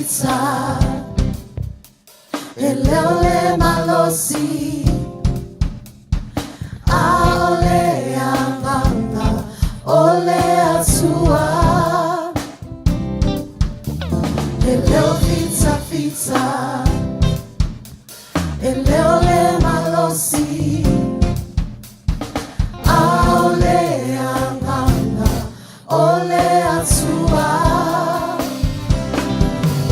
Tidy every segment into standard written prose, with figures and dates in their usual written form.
fita Eleole malosi Aole anganga Ole atua Eleo fita fita Eleole malosi Aole anganga Ole atua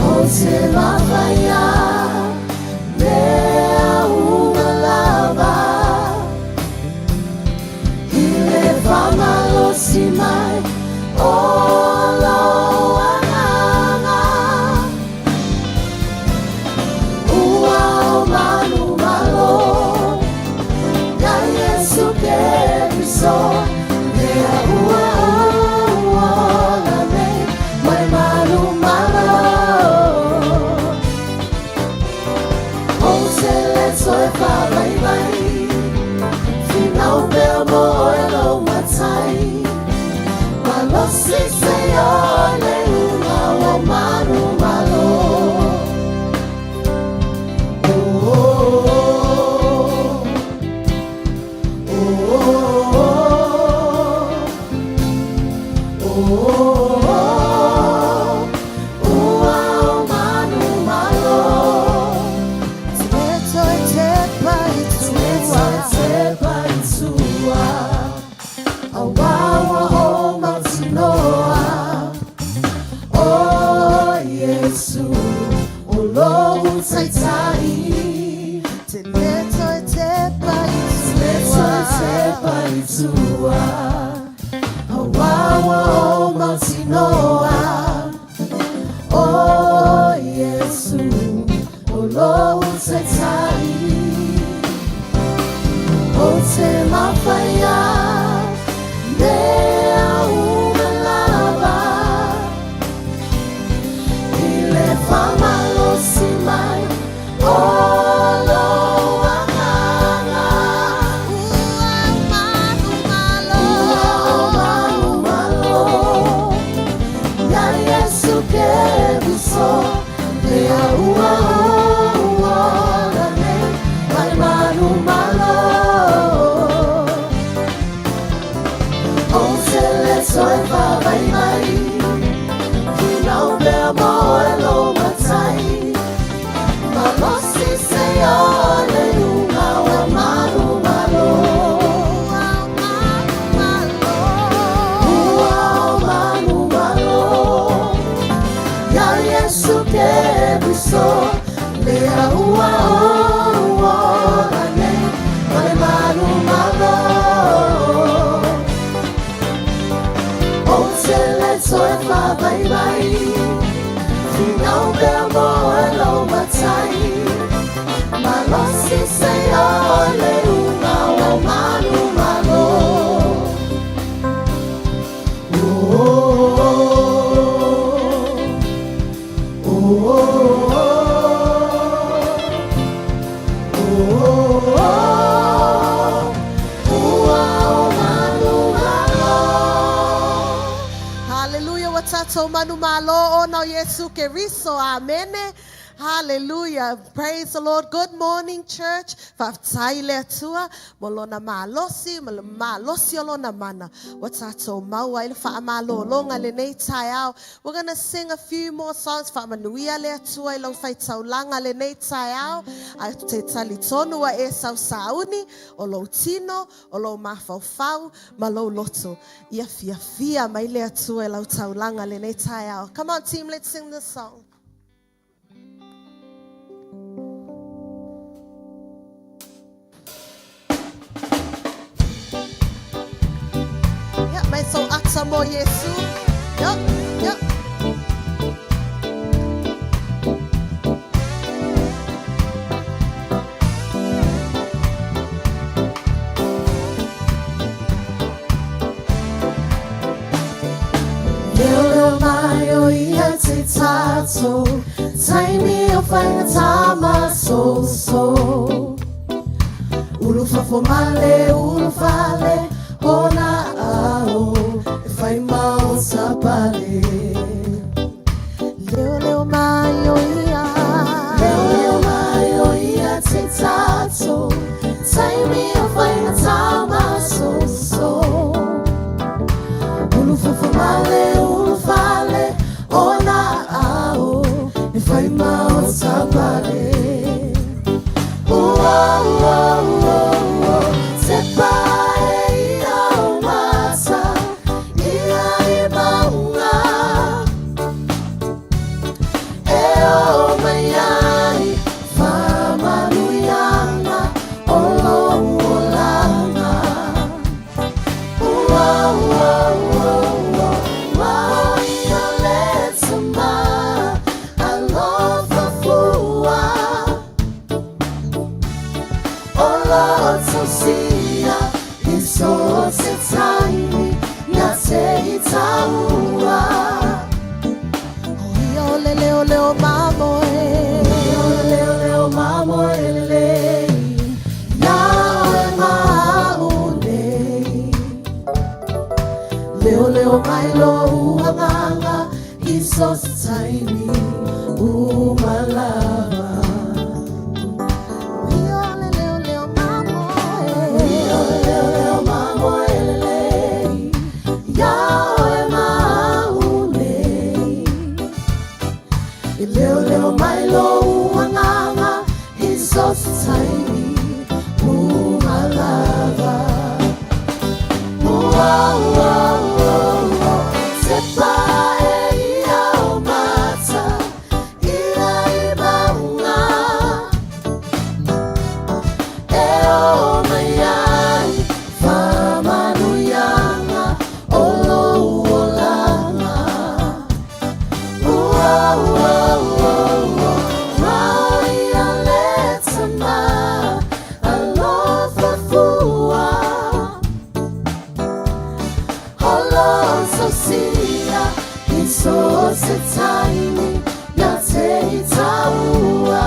Ote mafaya Lea umalava Ile fama losimai Olo ananga Ua manu malo Ya Yesu Keriso Lea ua lame Mai manu malo Soy fa bye bye Final belmo elo matai Malo si se ole uma o manu malo Oh oh oh oh Amen. Hallelujah. Praise the Lord. Good morning, church. Faftaile tua molona malosi malosi olona mana. Watato maua ile fa malo longa le nei taiao. We're going to sing a few more songs fa manuia le tua ile fa taulanga le nei taiao. A te talitonu wa e sau sauni o lo tino o lo mafau malo loto. Ia fia mai le tua ile taulanga le nei taiao. Come on team, let's sing this song. May so aksa mo Yesu. Yup. Leo mayo ia te tato, taimi o whainga tama so. Ulufa fomale, ulufale, ona ao, e whai mau sapale. Leo mayo Oh Lord, so see ya. It's so tiny. Nyate itaua. Yo leo leo mamo Leo mamo ele. Yawe maune. Leo mailo uanganga. It's so tiny. Umalava. leo mamo Leo mamo ele. Yawe maune. Leo mailo uanganga. It's so tiny. Umalava. Sepa eia mata. Ira ibaunga. Eo mayai. Famanuyanga. Olo olanga. Rauia letama. Alofa fua. Olo sosia. Iso se tiny. Yate itaua.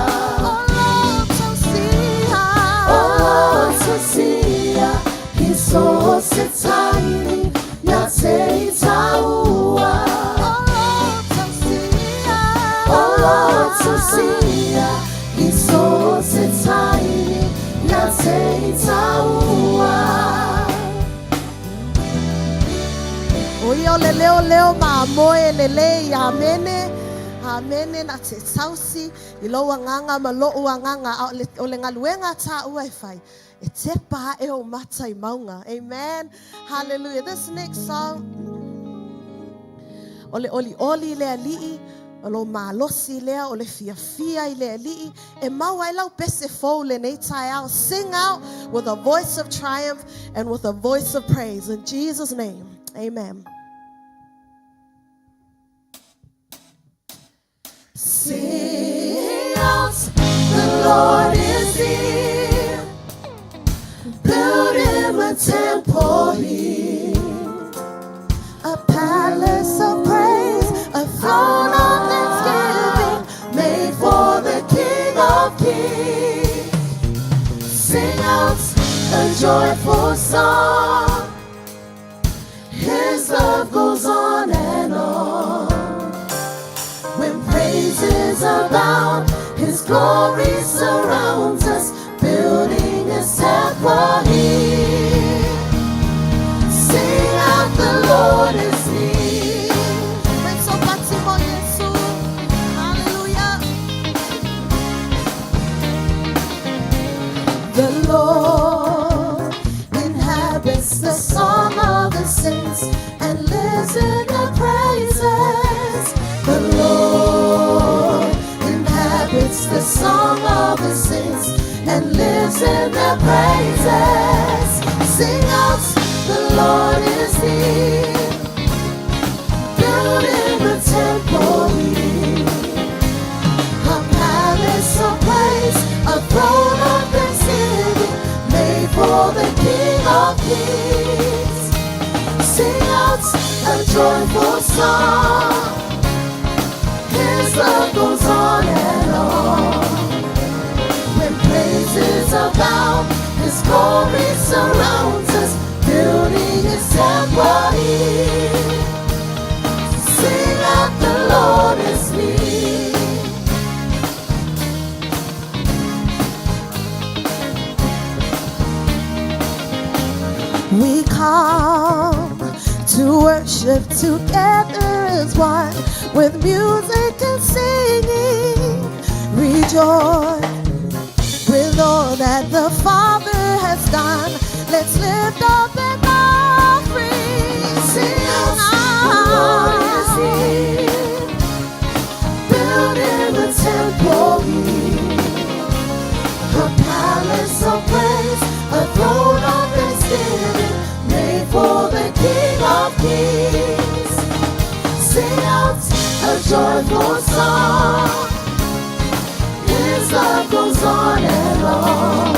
Olo sosia. Iso se tiny. Yate itaua. Olo sosia. Iso se tiny. Yate itaua. Oyo leo mamoe lele amene amene na te sausi I loa nganga malo ua nganga o le ngaluenga ta ua fai e te pa e o mata I maunga. Amen. Hallelujah. This next song ole oli le alii o lo malosi lea o le fia I le alii e maua lau pese fou le nei tai au. Sing out with a voice of triumph and with a voice of praise in Jesus' name. Amen. Sing out, the Lord is here. Build him a temple here. A palace of praise, a throne of thanksgiving, made for the King of Kings. Sing out a joyful song. His love goes on and on. When praises abound, His glory surrounds us, building His temple here. Sing out, the Lord is near. Hallelujah. The Lord inhabits the song of the saints and lives in the praises. The Lord inhabits the song of the saints and lives in their praises. Sing out, the Lord is near. Building a temple here. A palace of praise, a throne of thanksgiving, made for the King of Kings. Sing out a joyful song. His love goes on and on. When praises abound, His glory surrounds us, building His temple here. Sing out, the Lord is near. We come to worship together as one, with music and singing. Rejoice with all that the Father has done. Let's lift up an offering. Sing out, the Lord is here. Building a temple here. A palace of praise, a throne of thanksgiving, made for the King of Kings. Sing out a joyful song. His love goes on and on.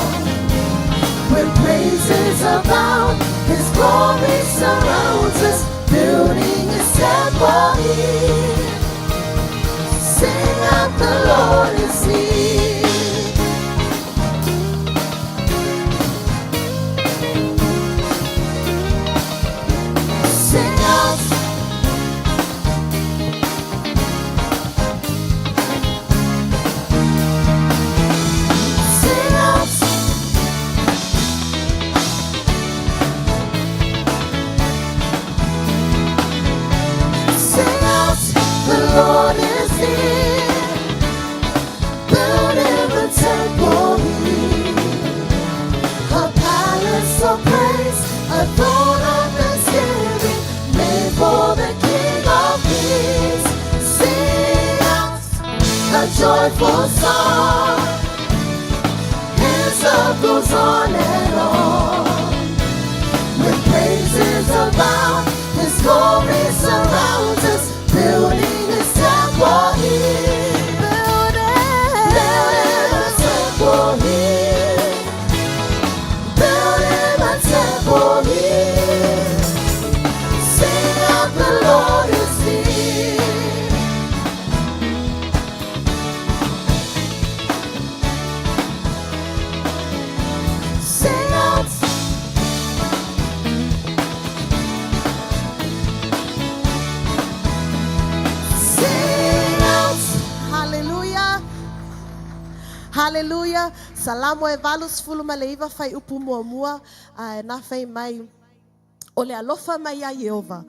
love goes on and on. When praises abound, His glory surrounds us, building His temple here. Building a temple here. Building a temple here. Sing out, the Lord is here. Sing out. Sing out. Hallelujah. Hallelujah. Salamo e valus fuluma leiva fai upu mua na fai mai o le alofa mai a Yehova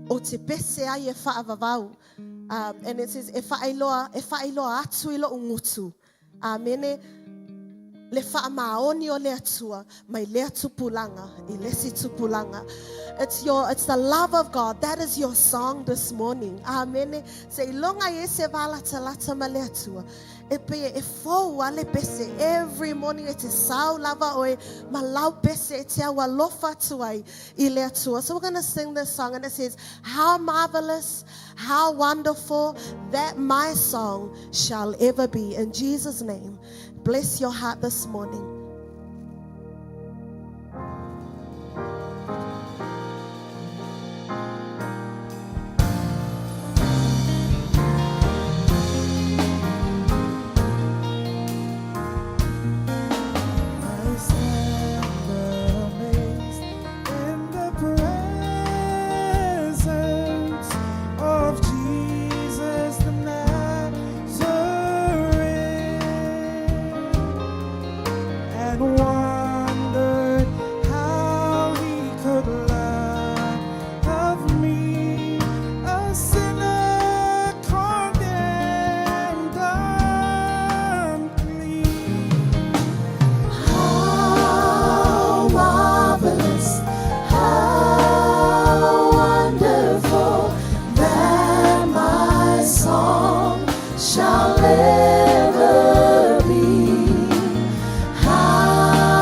o te pese ai e whaavavau. And it says e whaailoa atu ilo ungutu. Amene le whaamaoni o le atua mai le atupulanga I lesi tupulanga. It's the love of God. That is your song this morning. Amen. Se ilonga ye se vala talata ma le atua. E pe e fo ale pese every morning it is sao lava o malau pese e te awa lofa tuai I le atua. So we're going to sing this song and it says, how marvelous, how wonderful that my song shall ever be. In Jesus' name, bless your heart this morning. Shall ever be. How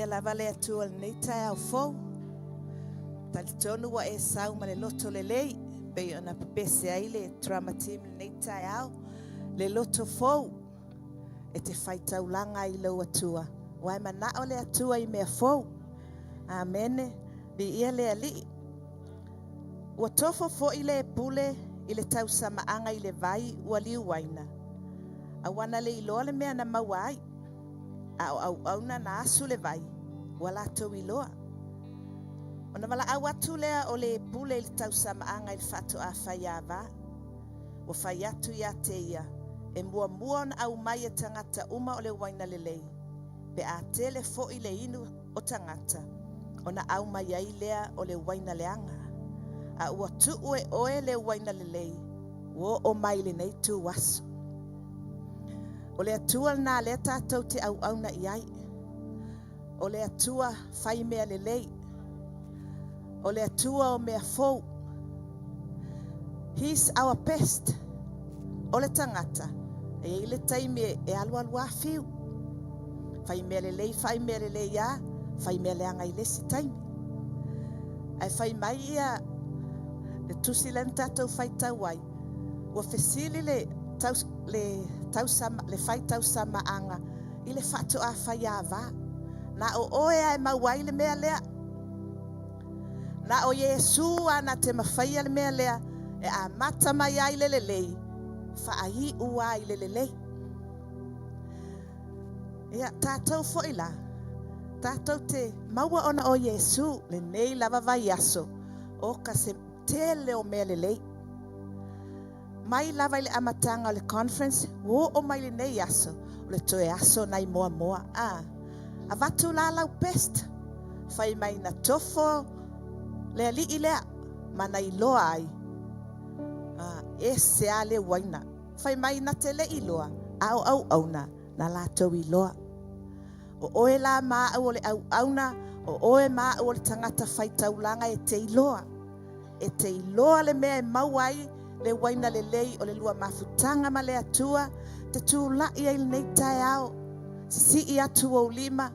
ia lava le atua nei tai au fou. Tali tonu wa e sau ma le loto le lei. Pe ona pese ai le trauma team nei tai au. Le loto fou. E te whai taulanga i lau atua. Wai mana o le atua i mea fou. Amene. Bi ia le ali. Ua tofo fo i le pule i le tau samaanga i le vai ua liu waina. Awana le iloa le mea na mawai. Au na asu le vai. Wala tau iloa. Ona wala au atu lea o le pule i le tau samaanga i le fatu a whaiava. Ua whai atu ia te ia. E mua mua na au mai e tangata uma o le waina le lei. Pe a tele fo i le inu o tangata. Ona au mai ai lea o le waina le anga. A ua tu ue oe le waina le lei. Wo o mai le nei tu waso. O le atua na le tātou te au na iai. O le atua whai mea le lei. O le atua o mea fou. He's our best. O le tangata. E ile taimi e alu afiu. Whai mea le lei ia. Whai mea le anga i lesi taimi. Ai whai mai ia. Le tusi le tātou whai tau ai. Ua fesili le whai tau sama anga. I le whatu a whai ava. Na o oe ai mawai le mea lea. Na o Yesu ana te mawhai le mea lea. E a mata mai ai le lei. Whaahi ua ai le lei. Ia tātou fo ila. Tātou te maua ona o Yesu. Le nei lava vai aso. O ka se tele o mea le lei. Mai lava le amatanga o le conference. Wo o mai le nei aso. O le toe aso nai moa moa. A vatu la lau pest. Whai mai na tofo. Le ali i lea. Mana i loa ai. E se a le waina. Whai mai na te le i loa. Au na. Na la tau i loa. O oe la maa au o le au na. O oe maa au o le tangata whai taulanga e te i loa. E te i loa le mea e mauai. Le waina le lei o le lua mafutanga ma le atua. Te tu la ia il nei tae ao. Si i atu o lima.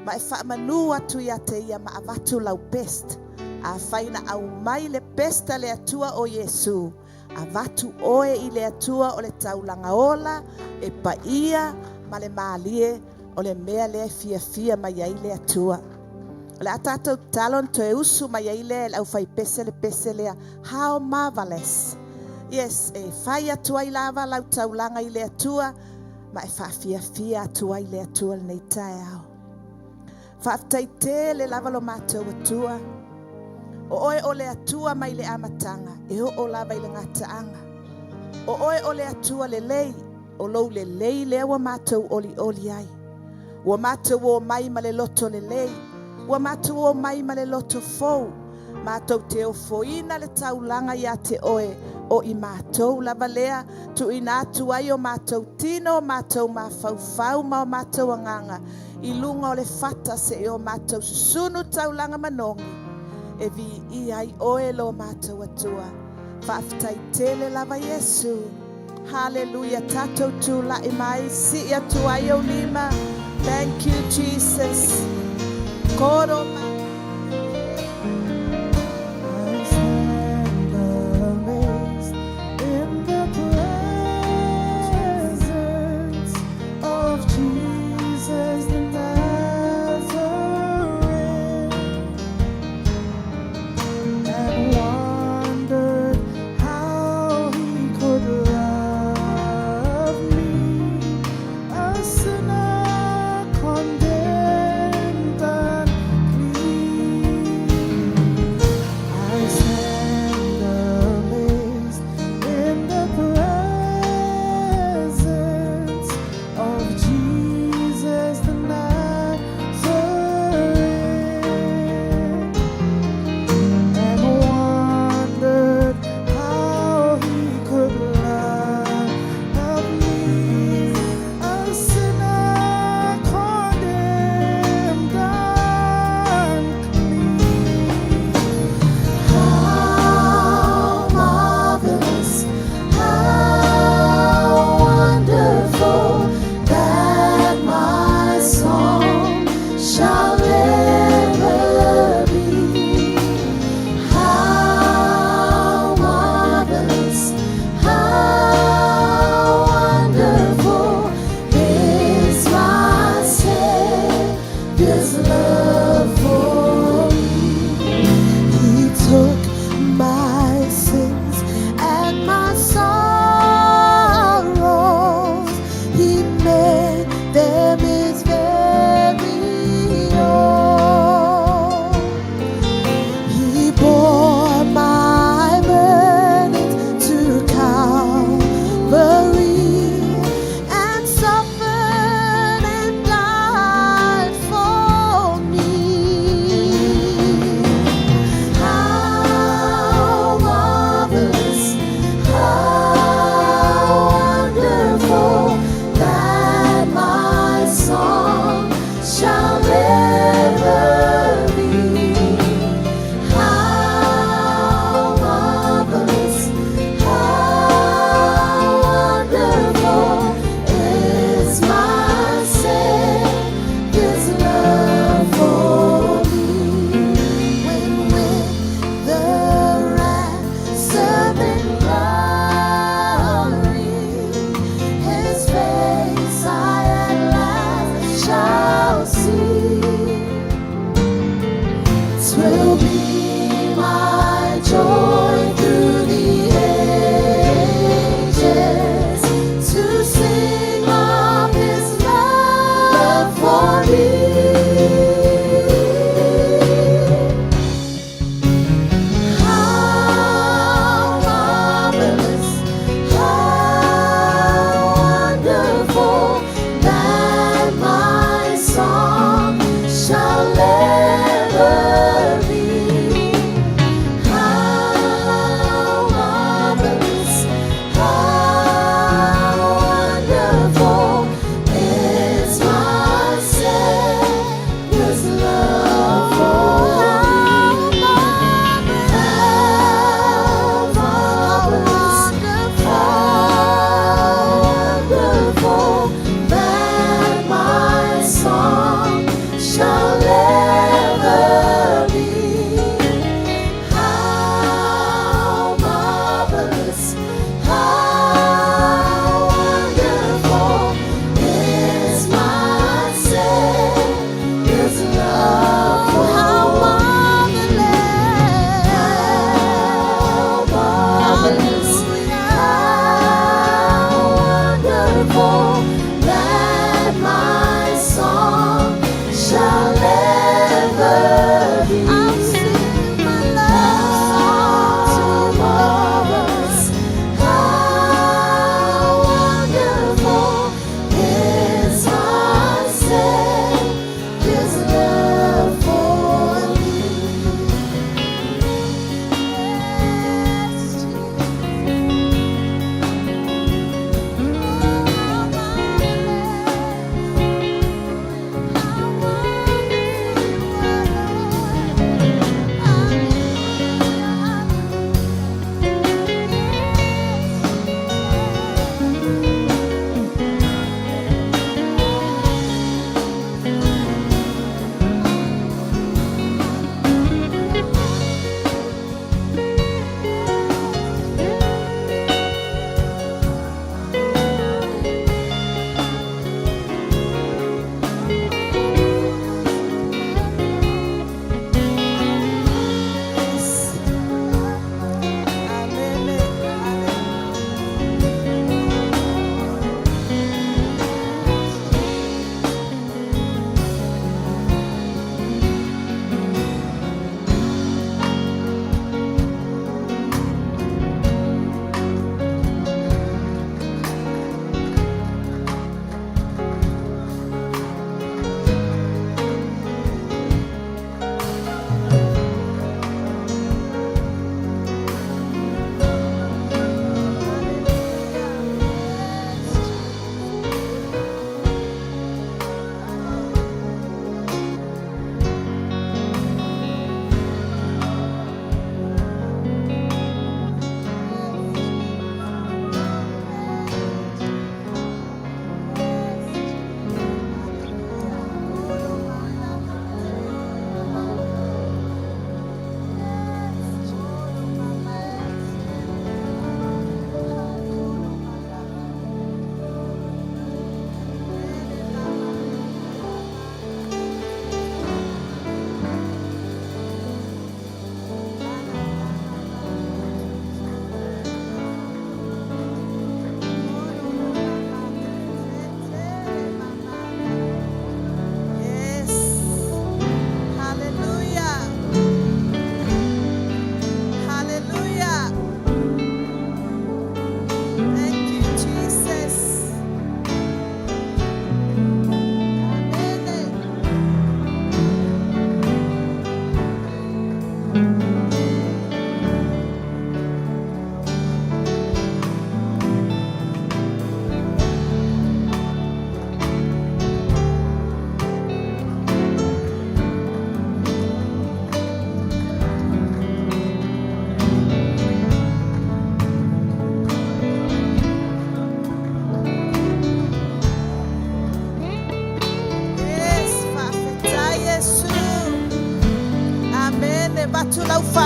Ma e wha manu atu ia te ia ma avatu lau pest. A whaina au mai le pesta le atua o Yesu. A vatu oe i le atua o le taulanga ola. E pa ia ma le maalie o le mea le fia mai ai le atua. Le atatou talon to e usu mai ai le au whai pese le how marvelous. Yes, e whai atua i lava lau taulanga i le atua. Ma e wha atua i le atua le nei tae au. Whaftai te le lava lo mātou atua. O oe o le atua mai le amatanga. E o lava i le ngataanga. O oe o le atua le lei. O lou le lei le wa mātou oli ai. Wa mātou o mai ma le loto le lei. Wa mātou o mai ma le loto fou. Mātou te o foina le taulanga ia te oe. O i mātou lava lea. Tu ina atu ai o mātou tino. O mātou ma fau ma o mātou anganga. I lunga o le fata se e o mātou sunu taulanga manongi. E vi i ai oe lo mātou atua. Whaftai tele lava Yesu. Hallelujah. Tatou tu la imai. Si atu ai o lima. Thank you, Jesus. Koro ma. Condemned and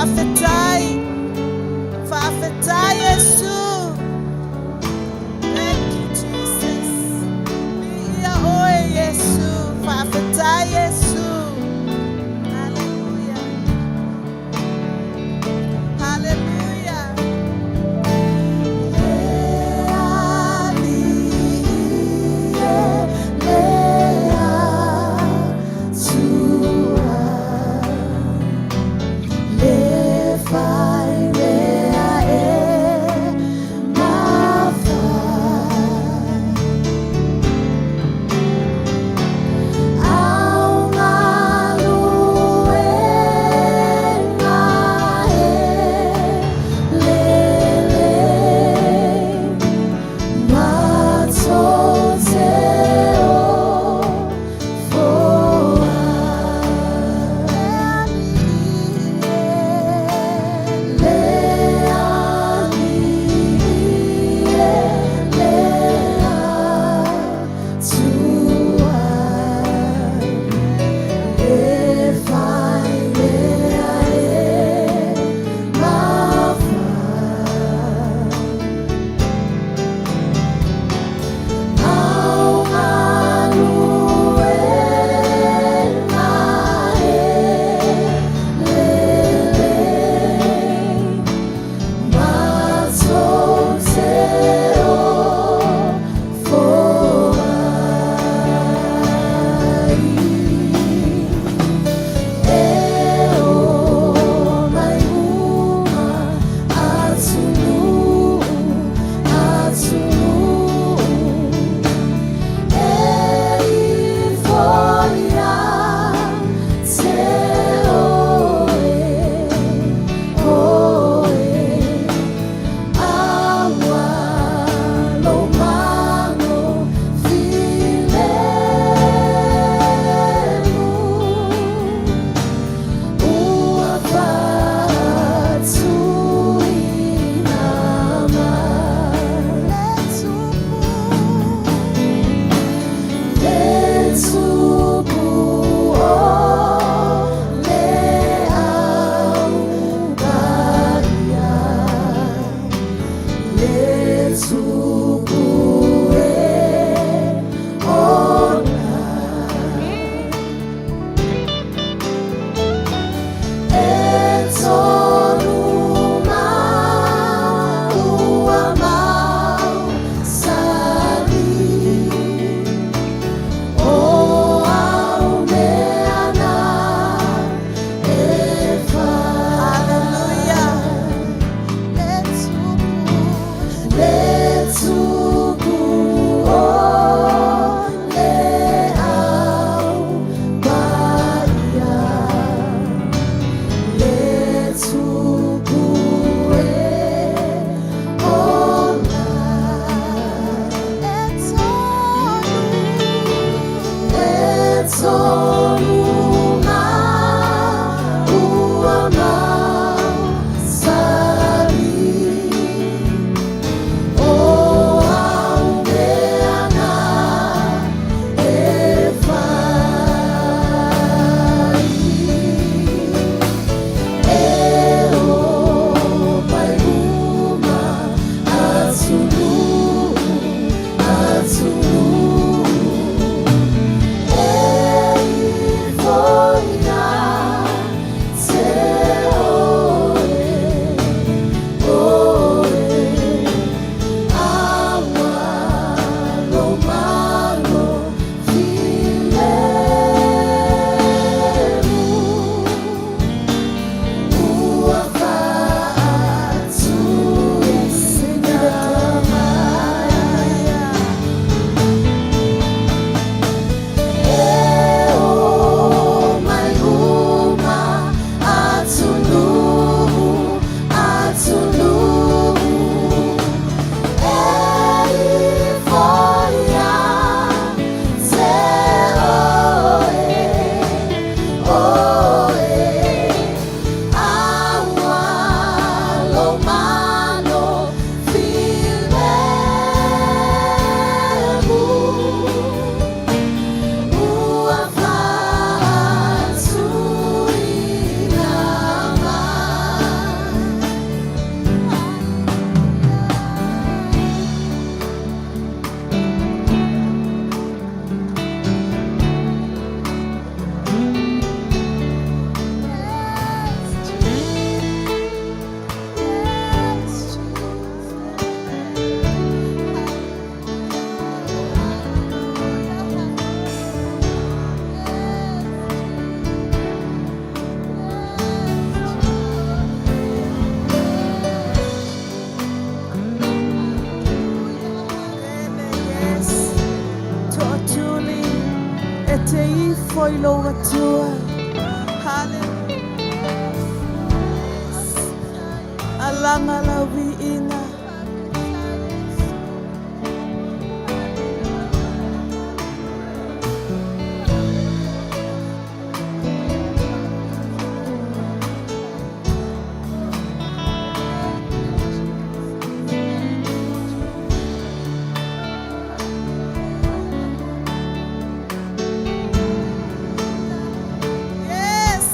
Fafetai. Fafetai Yesu. Thank you, Jesus. Iya oe Yesu. Fafetai Yesu. Hallelujah. Hallelujah. Let's foi lo atua. Hallelujah. Alanga la wiinga. Yes.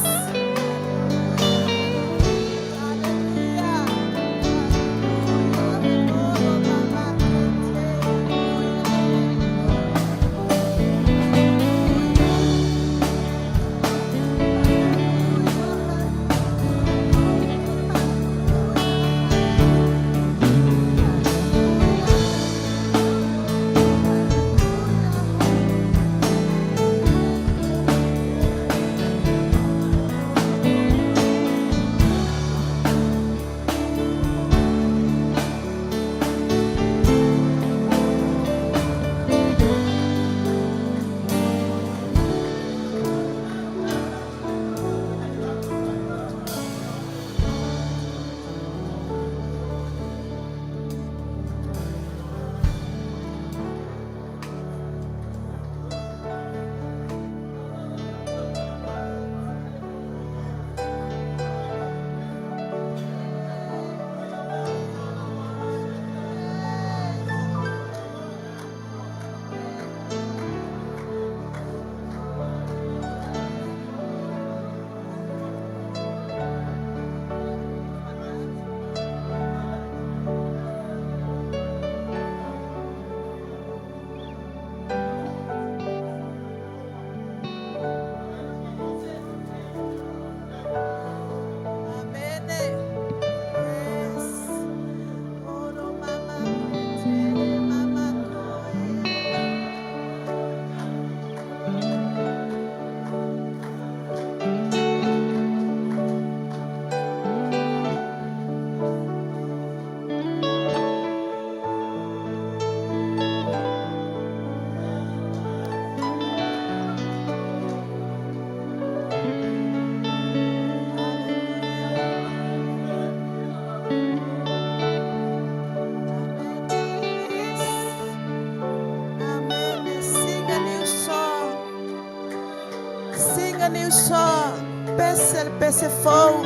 Sing a new song. Pese pese fou.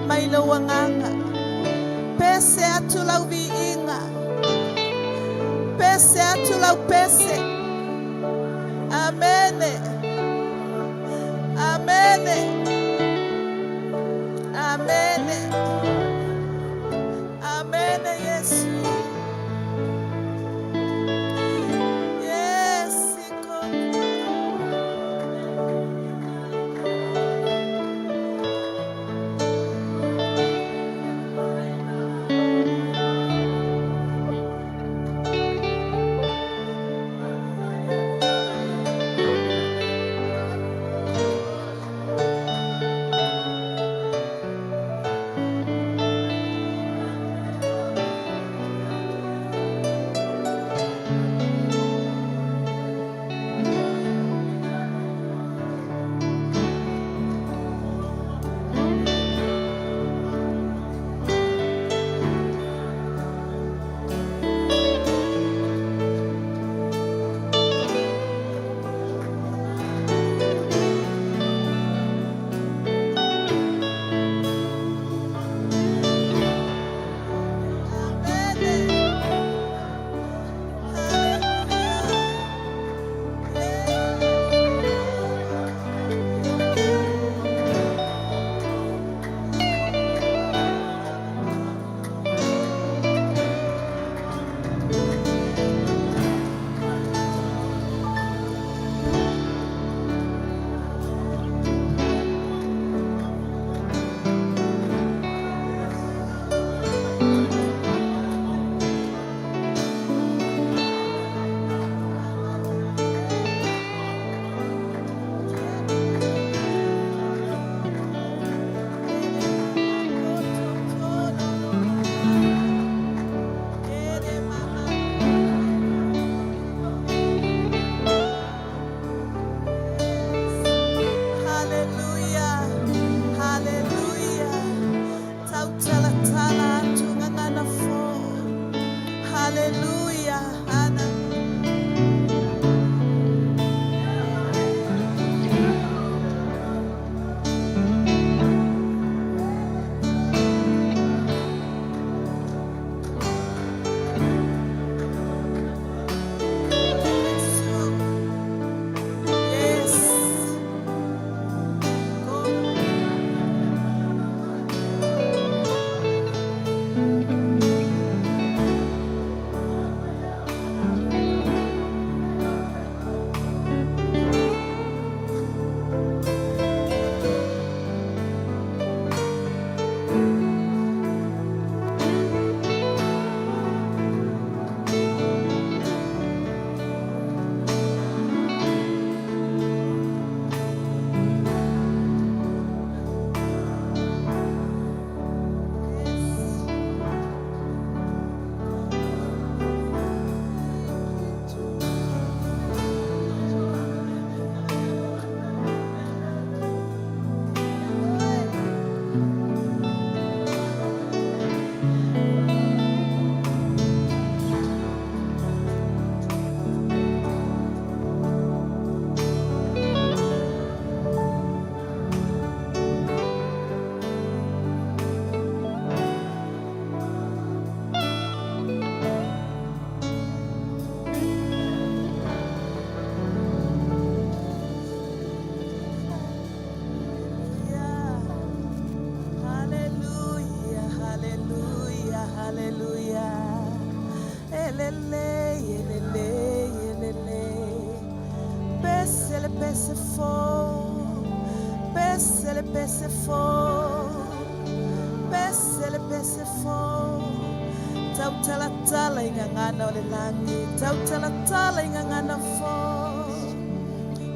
Mai lo wanganga. Pese atulau viinga. Pese atulau pese. Amen. Amen. Amen. Amen. Yes. Yes.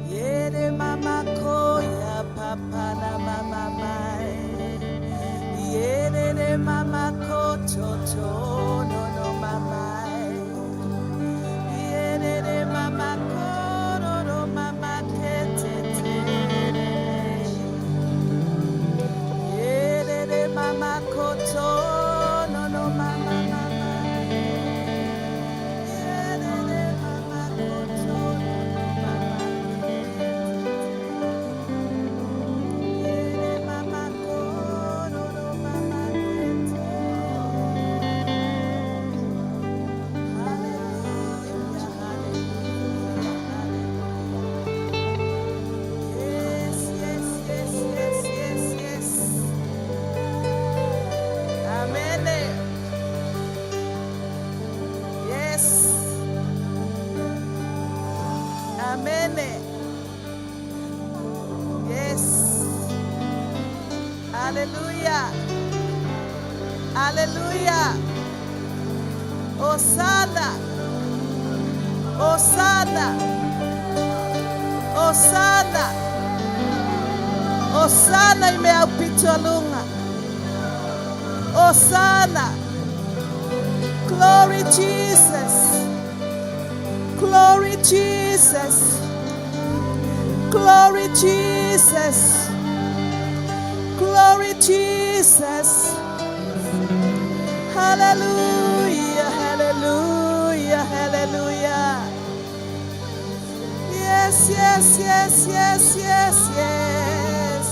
Yere mama koya papa na mama mai. Yere mama koto to no no mama. Yere mama koto no mama kete te. Yere mama koto no no mama mama. Yere mama koto no no mama. Yere mama koto no mama kete. Hallelujah, hallelujah, hallelujah. Yes, yes, yes, yes, yes, yes. Amen. Yes. Amen. Yes. Hallelujah. Hallelujah. Hosanna. Hosanna. Hosanna. Hosanna imeapitolunga. Hosanna. Glory Jesus. Glory Jesus. Glory Jesus. Glory Jesus. Hallelujah. Hallelujah. Hallelujah. Yes, yes, yes, yes, yes, yes.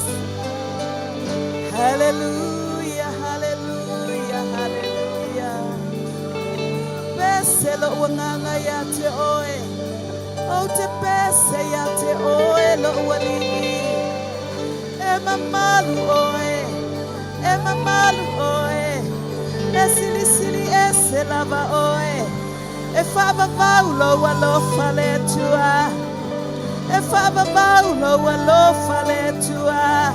Hallelujah. Hallelujah. Hallelujah. Beselo wanganga yate oe. O te pese yate oe lo wali. Ema malu oe. Ema malu oe. Esili sili ese lava oe. E fava paulo walo faletua. E fava paulo walo faletua.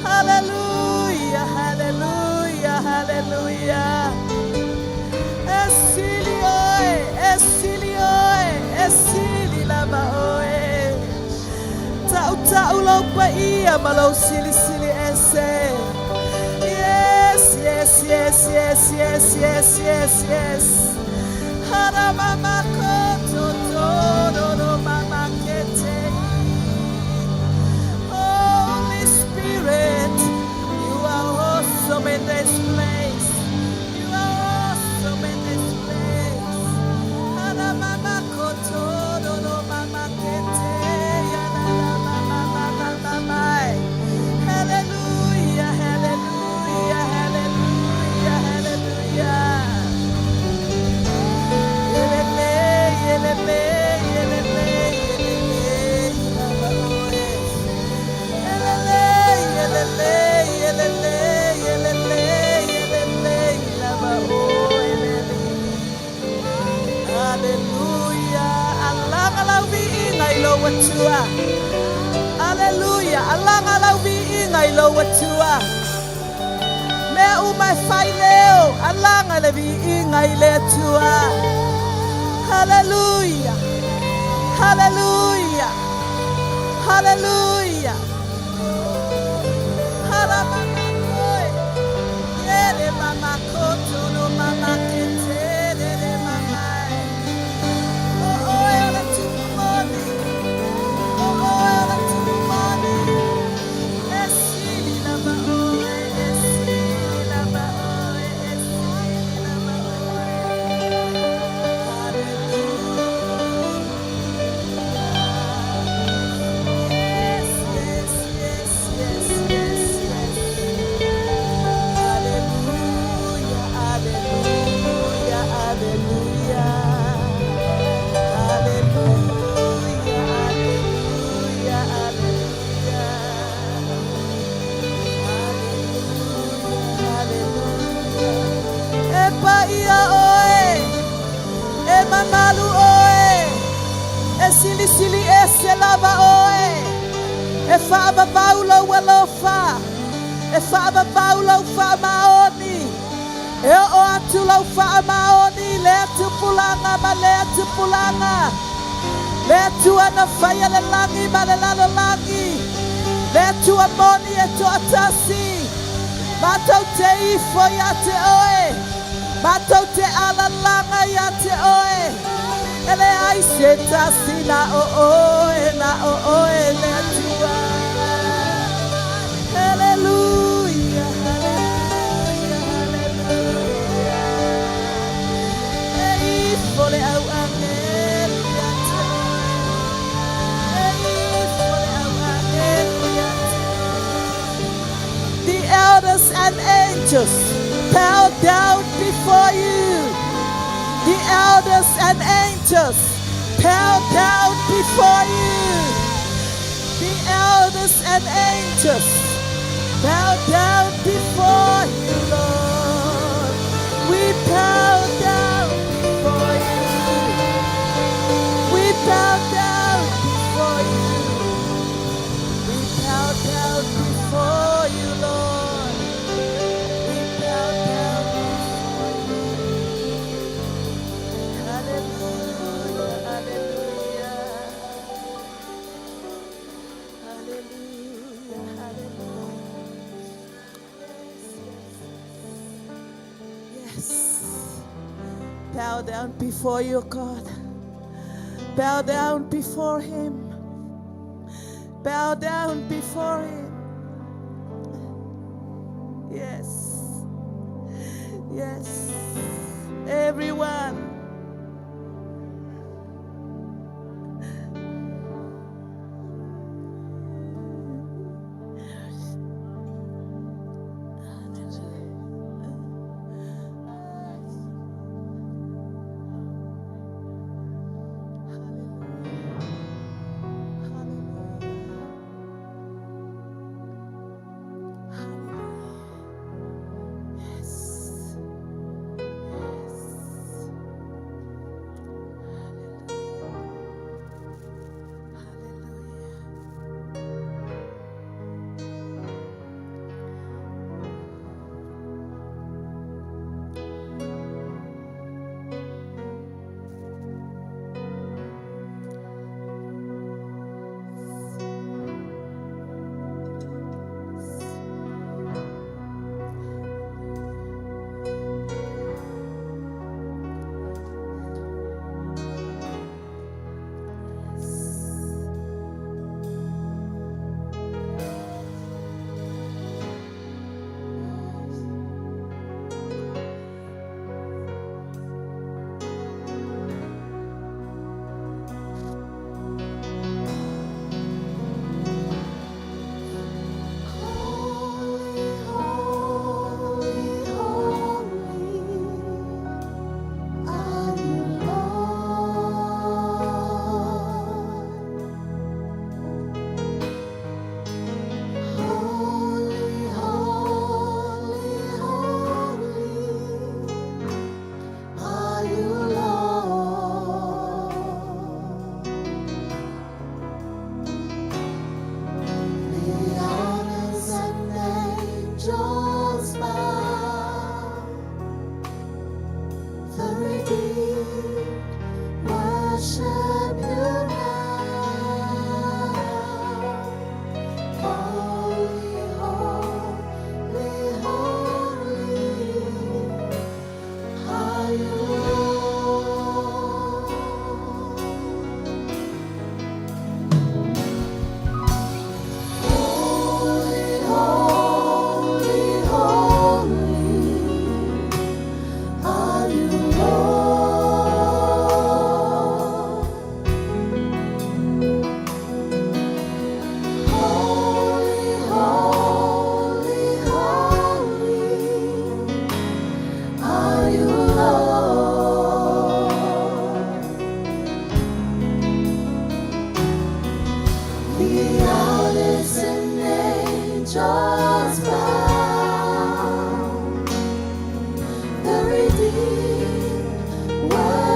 Hallelujah, hallelujah, hallelujah. Esili oe, esili oe, esili lava oe. Tau tau lau pa ia malau sili sili ese. Yes, yes, yes, yes, yes, yes, yes, yes. Hara mama koto todo no mama kete. Holy Spirit, you are awesome in this place. You are awesome in this place. Hara mama koto todo no mama kete. Yana mama mama mama. Hallelujah, hallelujah, hallelujah, hallelujah. Yelele, yelele, yelele, yelele, yelele, yelele, yelele, yelele, yelele, lava oelele. Hallelujah. Alang alaw vi ingay lo watua. Hallelujah. Alang alaw vi ingay lo watua. Me umay faileo. Alang alaw vi ingay letua. Hallelujah. Hallelujah. Hallelujah. Haramamakoy. Yere mama koto no mama kete de mama. Oh oh ela tumoni. Oh oh ela tumoni. Esili lava oe, esili lava oe, esili lava oe. Hallelujah. Yes, yes, yes, yes, yes, yes. Hallelujah, hallelujah, hallelujah. Hallelujah, hallelujah, hallelujah. Hallelujah, hallelujah. Epa ia oe. manalu oe. E sili sili e se lava oe. E whaaba paulo walofa. E whaaba paulo wha maoni. E o atu lau wha maoni. Le atu pulanga ma le atu pulanga. Le atu ana whaia le langi ma le lalo langi. Le atu amoni e tu atasi. Matau te ifo ya te oe. Matau te alalanga ya te oe. Ele ai se tasi na o oe na o oe le atua. Hallelujah, hallelujah, hallelujah. E ifo le au angeli ya te oe. E ifo le au angeli ya te oe. The elders and angels bow down before you. The elders and angels bow down before you. The elders and angels bow down before you, Lord. We bow down before you. We bow down before you. We bow down before you, Lord. We bow down before you. Hallelujah, hallelujah. Hallelujah, hallelujah. Yes, yes. Bow down before you, God. Bow down before Him. Bow down before Him. Yes. Yes. Everyone.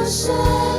worship.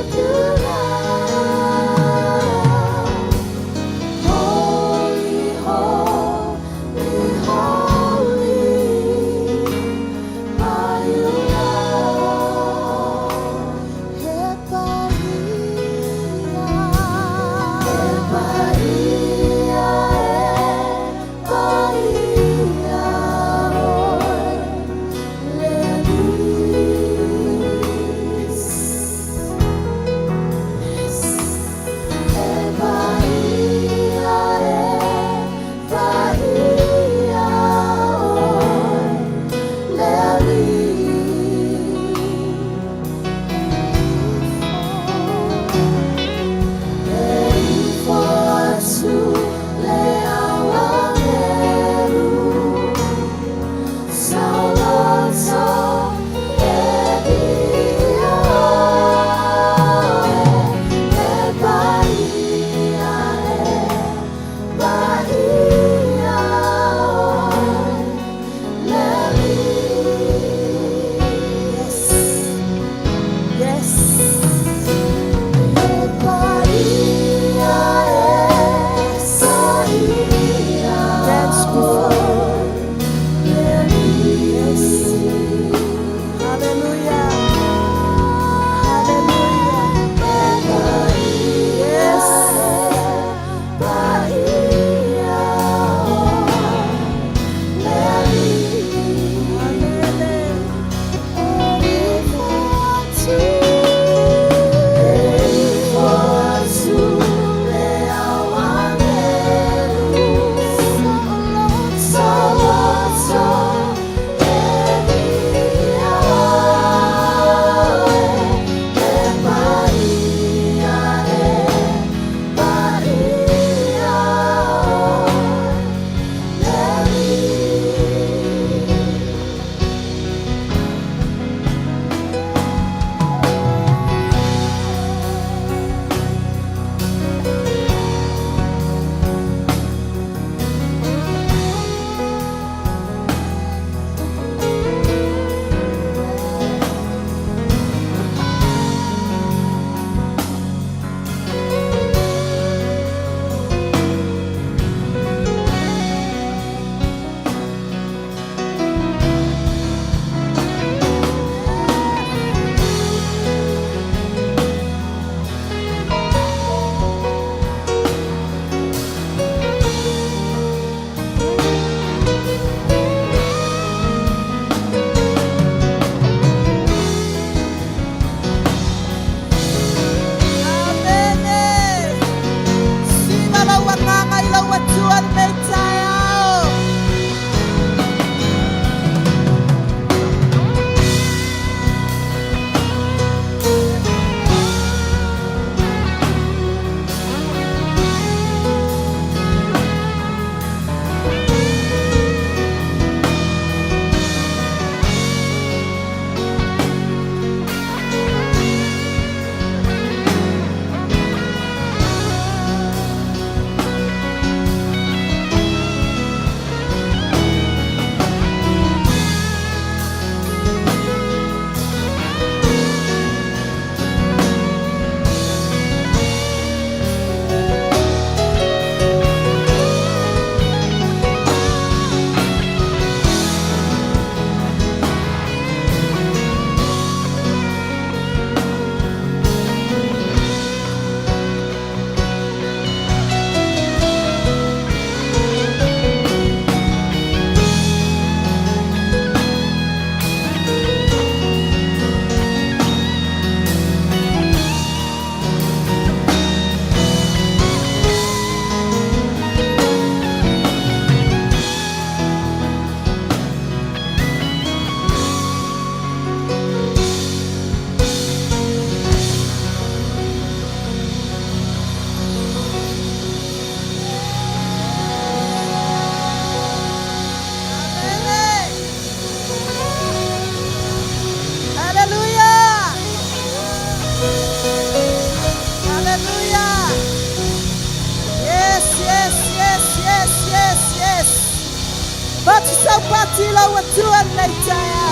patila watua leitaya.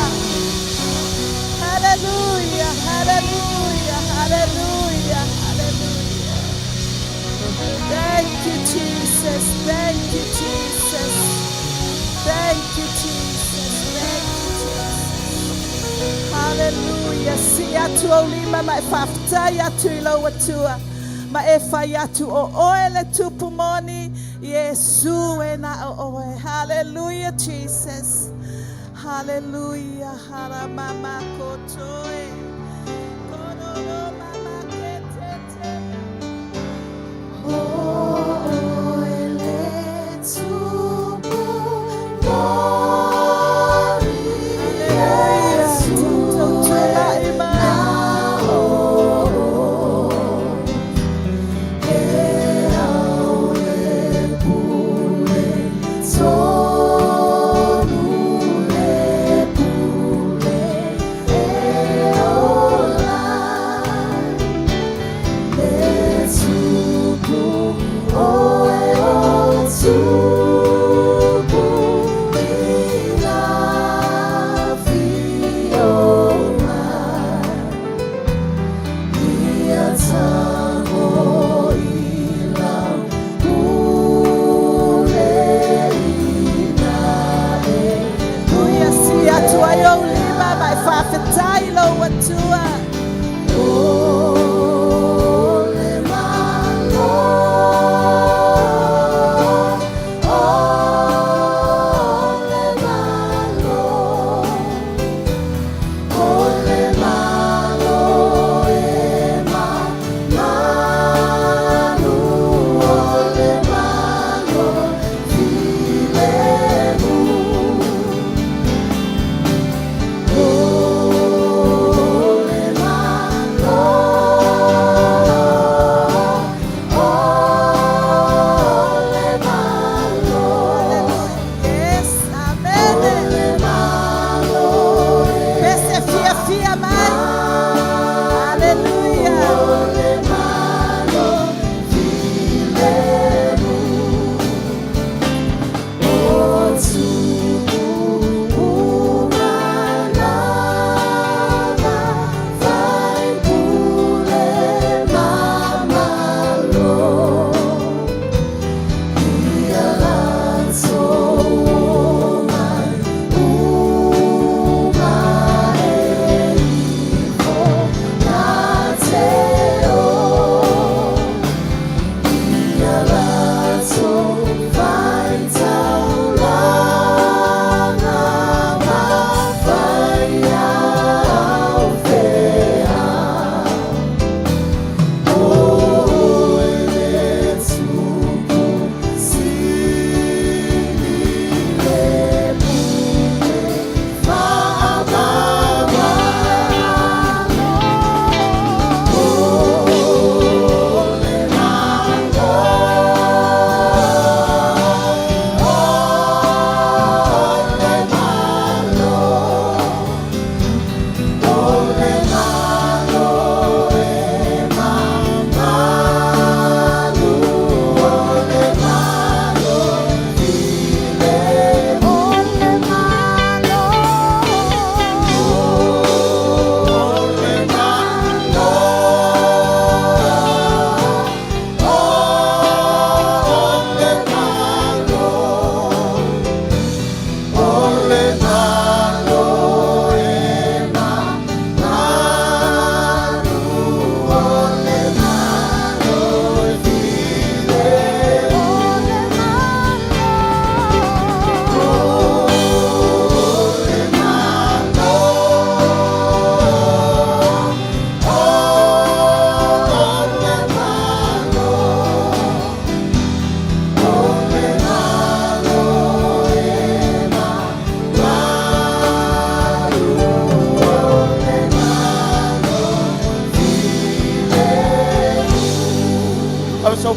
Hallelujah, hallelujah, hallelujah, hallelujah. Thank you, Jesus. Thank you, Jesus. Thank you, Jesus. Thank you, Jesus. Hallelujah. Sia tu olima ma fafta ya tu ilo watua. Ma efa ya tu o oele tu pumoni. Yesu ena o oe. Hallelujah, Jesus. Hallelujah. Haramama kotoe. Kororo mama ketete.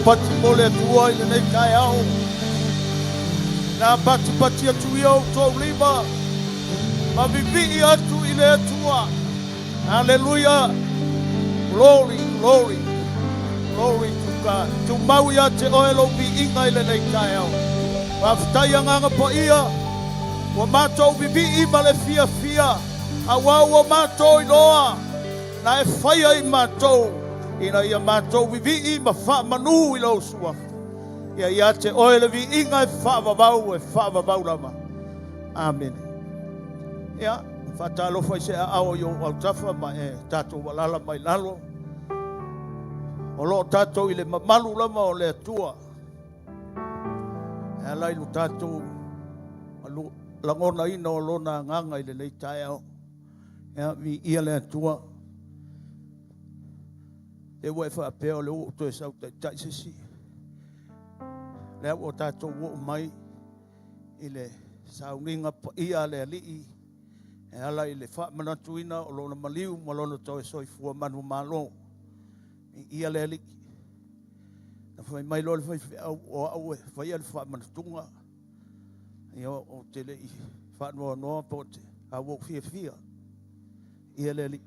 pati mole tua i nei kai au. Na pati pati atu i au tau lima. Ma vivi atu i le atua. Hallelujah. Glory, glory, glory to God. Tu mau ia te oe lo vi inga i le nei kai au. Waftai anganga pa ia. Wa mātou vivi ma le fia. Awa wa mātou iloa. Na e whaia I mātou. Ina ia mātou vivi ma wha manu I lau sua. Ia te oe le vi inga e whaavavau lama. Amen. Ia, whatalo whai se ao yo au tafa ma e tātou walala mai lalo. O lo tātou I le mamalu lama o le atua. E alai lo tātou langona ina o lona nganga I le nei tae au. Ia, mi ia le atua. E wai whaapea o le o to e sau tai sisi. Lea o tātou o mai I le saunginga pa ia le alii. E ala I le whaamanatuina o lona maliu ma lona tau e soifua manu malo. Ia le alii. Na whai mai lo le whai au e whai ale whaamanatunga. Ia o te le I whaanoa noa po te au fia. Ia le alii.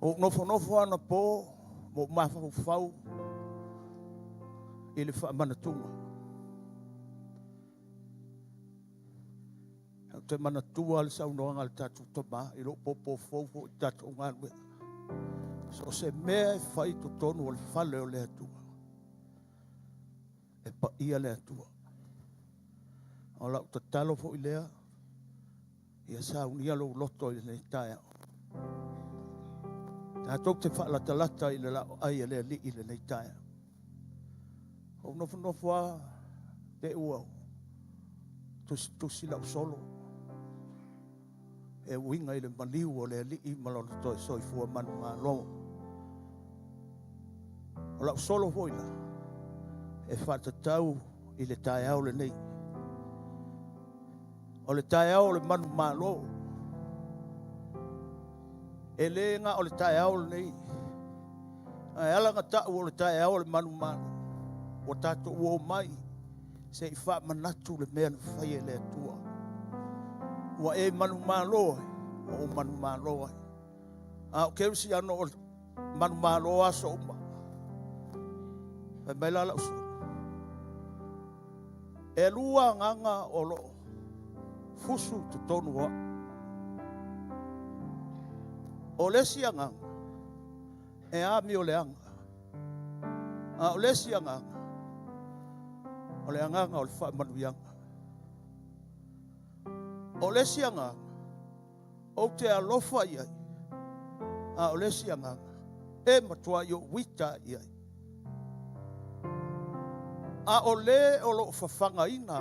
O nofo ana po mo mawhau I le whaamanatunga. Te manatua le saunoanga le tātou toma I lo popo fofo I tātou ngalwe. So se mea e whai to tonu o le whale o le atua. E pa ia le atua. O lau ta talo fo I lea. Ia saunia lo loto I le taia. Tātou te whaalata I le lao ai le li I le nei taia. O nofo a te ua. Tusi lau solo. E winga I le maliu o le li I malona toi soifua manu malo. O lau solo hoina. E whaatatau I le tae au le nei. O le tae au le manu malo. E le nga o le tae au le nei. E alanga tau o le tae au le manu malo. O tato uo mai. Se I wha manatu le mea na whai e le atua. Wa e manu malo. O manu malo. A o keusi ano o manu malo aso uma. E mai lala usu. E lua nganga o lo. Fusu tu tonu wa. O lesi nganga. E ami o le anga. A o lesi nganga. O le anganga o le wha manuianga. O le sianga, o te alofa iai. A o le sianga, e matua I o wita iai. A o le o lo whawhanga ina.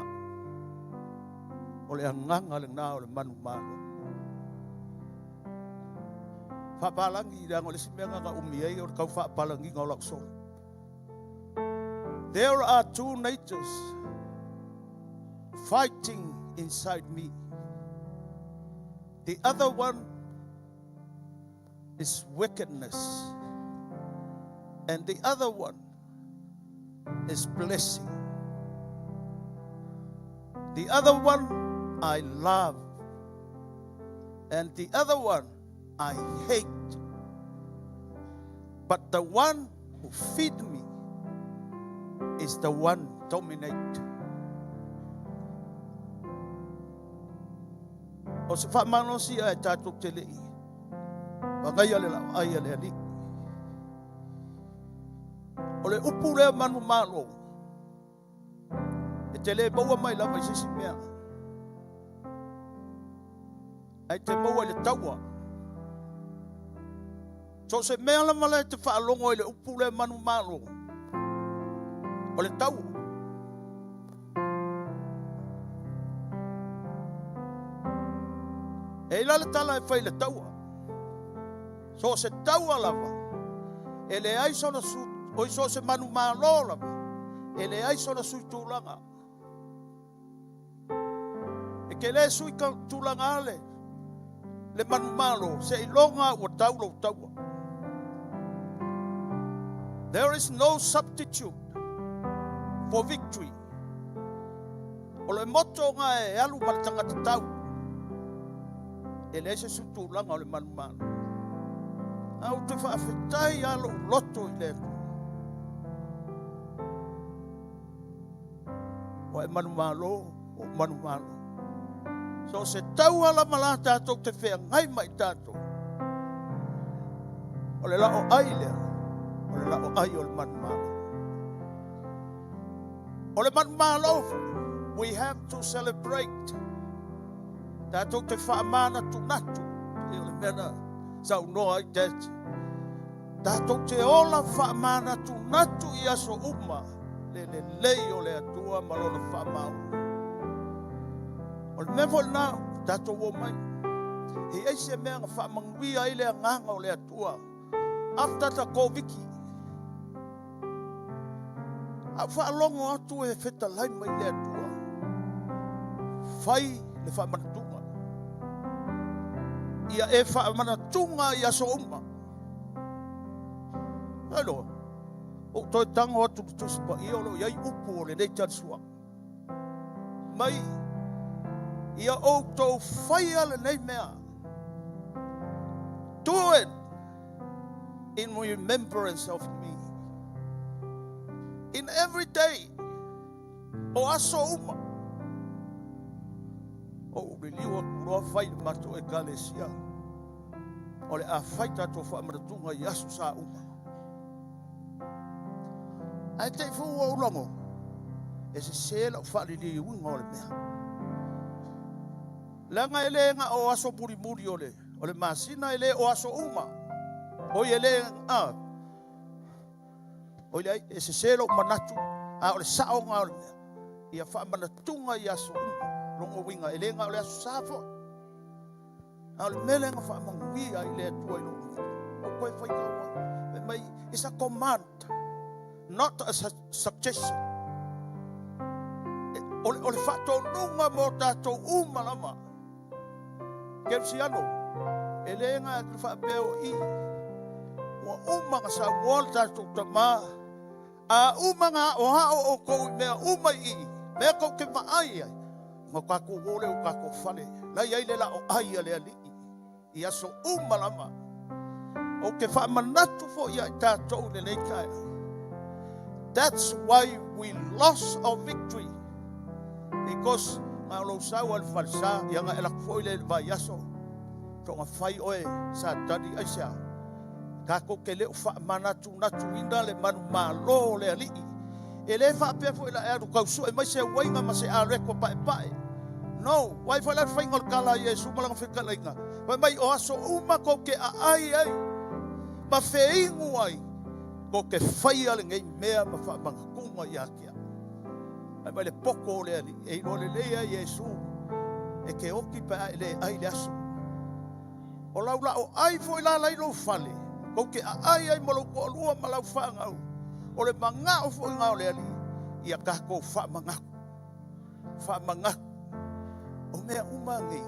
O le anganga le ngā o le manu mano. Whapalangi I le angole si mea nganga umiei o le kau whapalangi ngā o laksole. There are two natures fighting inside me. The other one is wickedness. And the other one is blessing. The other one I love. And the other one I hate. But the one who feeds me is the one dominate. O se whamano si ai tātou te lei. Wangai ale lau, ai ale ali. O le upu lea manu malo. E te le maua mai lama I sisi mea. Ai te maua le taua. So se mea lama le te whaalongo I le upu lea manu malo. O le tau. E ila le tala e whai le taua. So se taua lava. E le aisona su. O so se manu malo lava. E le aisona sui tūlanga. E ke le sui tūlanga ale. Le manu malo. Se ilonga o tau lo taua. There is no substitute for victory. O le moto ngā e alu maritanga te tau. E le se sutulanga o le manumano. Au te whaafetai alo loto I le. O e manumalo o manu malo. So se tau ala mala tātou te whea ngai mai tātou. O le lao ai lea. O le lao ai o le manu malo. O le manu malo, we have to celebrate. Tātou te whaamana tunatu. E o le mena sau noa i tēti. Tātou te ola whaamana tunatu i aso uma. Le lei o le atua malona whaamau. O le mea fol nā, tātou o mai. He eise mea ngā whaamanguia i le nganga o le atua. After ta koviki. A whaalongo atu e wheta lai mai le atua. Whai le whaamanatunga. Ia e whaamanatunga i aso uma. Alo, o toi tango atu tusipa i olo iai upu o le nei tansua. Mai, ia o tau whai ale nei mea. Do it in remembrance of me. In every day, o aso uma. O le liwa kuroa whai le mato e kalesia. O le a whai tato whaamanatunga i aso sa uma. Ai te fu o longo. E se sela o whali li unga o le mea. Langa ele nga o aso muri muri o le. O le masina ele o aso uma. O ele a. O le e se sela o manatu. A o le sao nga o le mea. Ia wha manatunga i aso uma. Longo winga ele nga o le aso safo. A o le mele nga wha manguia i le atua i longo. O koe whai kaua. Mai, it's a command. Not a suggestion. O le whato nunga mo tātou umalama. Kemsiano, e le ngā ki whapeo i. Wa umanga sa wal tātou tamā. A umanga o hao o kou mea umai i. Mea kou ke maai ai. Ngā kako wole o kako whale. Lai ai le la o ai ale ali. I aso umalama. O ke whamanatu fo i ai tātou le nei kai. That's why we lost our victory. Because malo sa wal falsa yang elak foile vayaso. To nga fai oe sa tadi aisha. Kako kele ufa manatu natu inda le manu malo le ali. Ele fa pe fo la eru kausu e mai se wainga ma se are ko pai pai. No, why fa la fainga kala Yesu malang fe kala inga. Mai o aso uma ko ke ai ai. Ma feingu ai. Ko ke whai ale ngai mea ma wha manga kunga i akia. Ai mai le poko le ani, e ino le lea Yesu, e ke oki pa le ai le aso. O lau la o ai fo i la lai lo whale, ko ke ai ai malo ko alua ma lau whaangau. O le manga o fo i ngao le ani, i a kako wha mangaku. Wha mangaku. O mea umangi,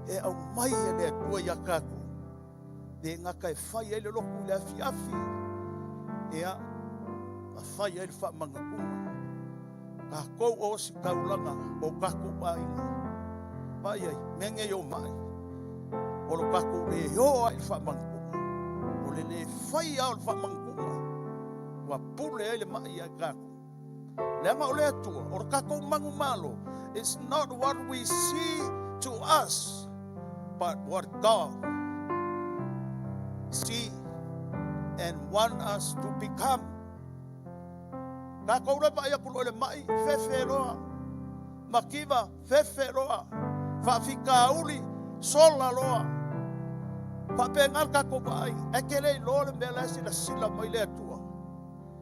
e au mai e le atua i a kako. Ne ngaka e whai ai le loku le afi afi. Ea, a whai ai wha mangakuma. Ka kou o si kaulanga o kaku ainga. Mai ai, menge yo mai. O lo kaku e yo ai wha mangakuma. O le le whai au wha mangakuma. Wa pule ai le mai ai kaku. Leanga o le atua, o lo kaku mangu malo. It's not what we see to us, but what God see and want us to become. Ka koura pa ia kulo le mai feferoa. Makiva feferoa. Fa fika uli sola loa. Fa pengal ka ko bai. E kele lo le mela sila mai le atua.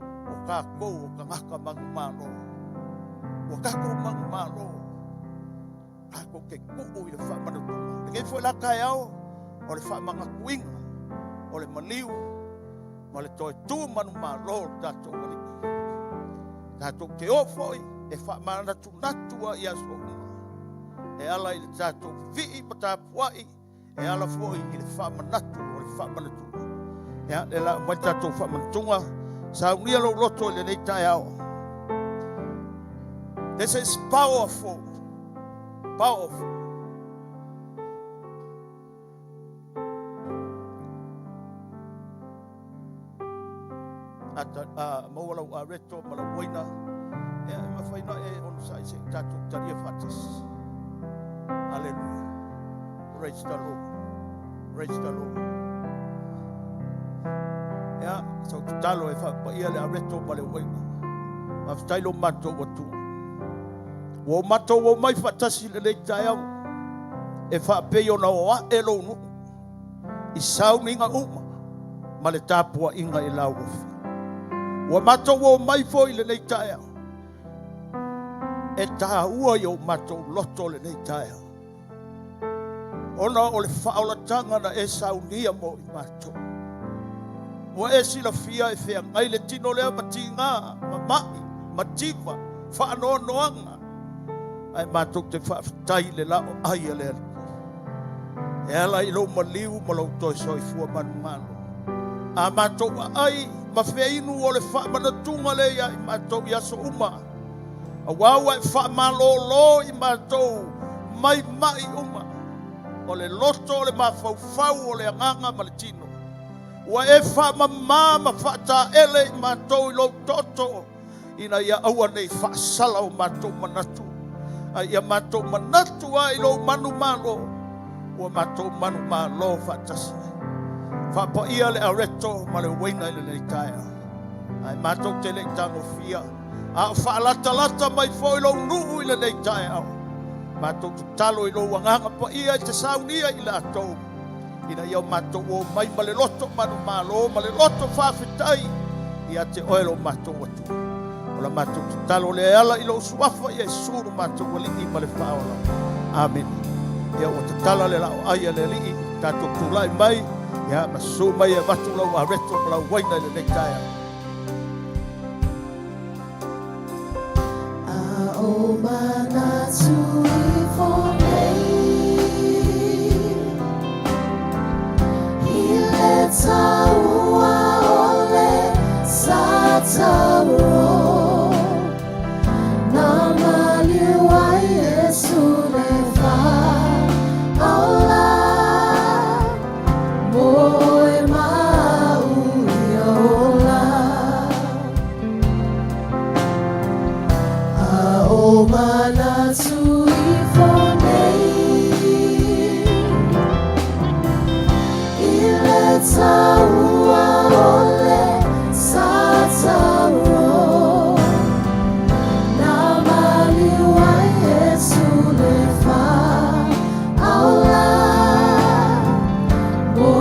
O ka ko o ka ngaka mangumalo. O ka ko mangumalo. Ka ko ke ku i le fa manatu. Ke foi la kai au. O le fa manga kuinga. O le maliu. Ma le toi tu manu malo tatou wali. Tatou ke o foi e wha manatu natua i aso uma. E ala i le tatou vii ma tapuai. E ala foi i le wha manatu o le wha manatu. E a le la mai tatou wha manatunga. Sa unia lo roto le nei tai ao. This is powerful. Powerful. Maualau a reto malawaina Mawhaina on sai se tatu taria fatas. Hallelujah. Praise the Lord. Praise the Lord. Ya, so talo e fa pa ia le areto male waina. Ma stailo mato watu. Wo mato wo mai fatasi le taiau. E fa pe yo na o e lo no. I sau ninga uma. Ma le tapua inga e lau ofi. Wo mato wo mai foi le taiau. E tā ua i o matou loto le nei taia. Ona o le whaolatanga na e saunia mo i matou. Wa e sila fia e whea ngai le tino lea mati ngā, ma mai, ma tiva, whaanoa noanga. Ai matou te whaafitai le lao ai a lea. E ala i lo maliu ma lau toi soi fua manu manu. A matou ai, ma whea inu o le whaamanatunga le ia i matou i aso uma. A wawa e wha malolo i mātou mai mai uma. O le loto o le mawhauwhau o le anganga ma le tino. Wa e wha mamama wha ta ele i mātou i lo toto. Ina ia aua nei wha sala o mātou manatu. A ia mātou manatu a i lo manu malo. Ua mātou manu malo wha tasi. Wha pa ia le areto ma le waina i le leitaia. Ai mātou te le tango fia. A whaalata-lata mai fo i lo nuu i le nei tae au. Mātou tu talo i lo wanganga pa ia i te saunia i la atou. Ina iau mātou o mai ma le loto manu malo, ma le loto whawhitai. Ia te oelo mātou atu. O la mātou tu talo le ala i lo suafa i e suru mātou waliki ma le whaola. Amen. Ia o te tala le lao aia le lii, tātou tūlai mai. Ia masu mai e watu lau a reto ma lau waina i le nei tae au. O manatu I fonei I le taua o le satauro Na maliu ai Yesu le whaola Mo e mau I ola O manatu I fonei I le taua o le satauro Na maliu ai Yesu le whaola Mo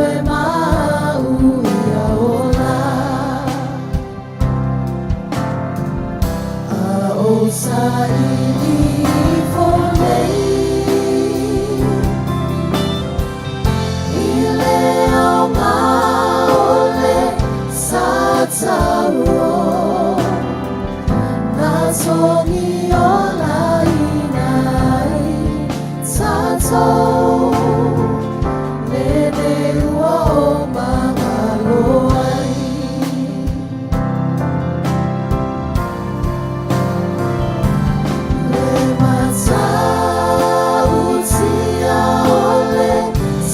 e mau I ola O saini fonei I le aunga o le satauro Na songi o la inai tatou Le ne ua o magalo ai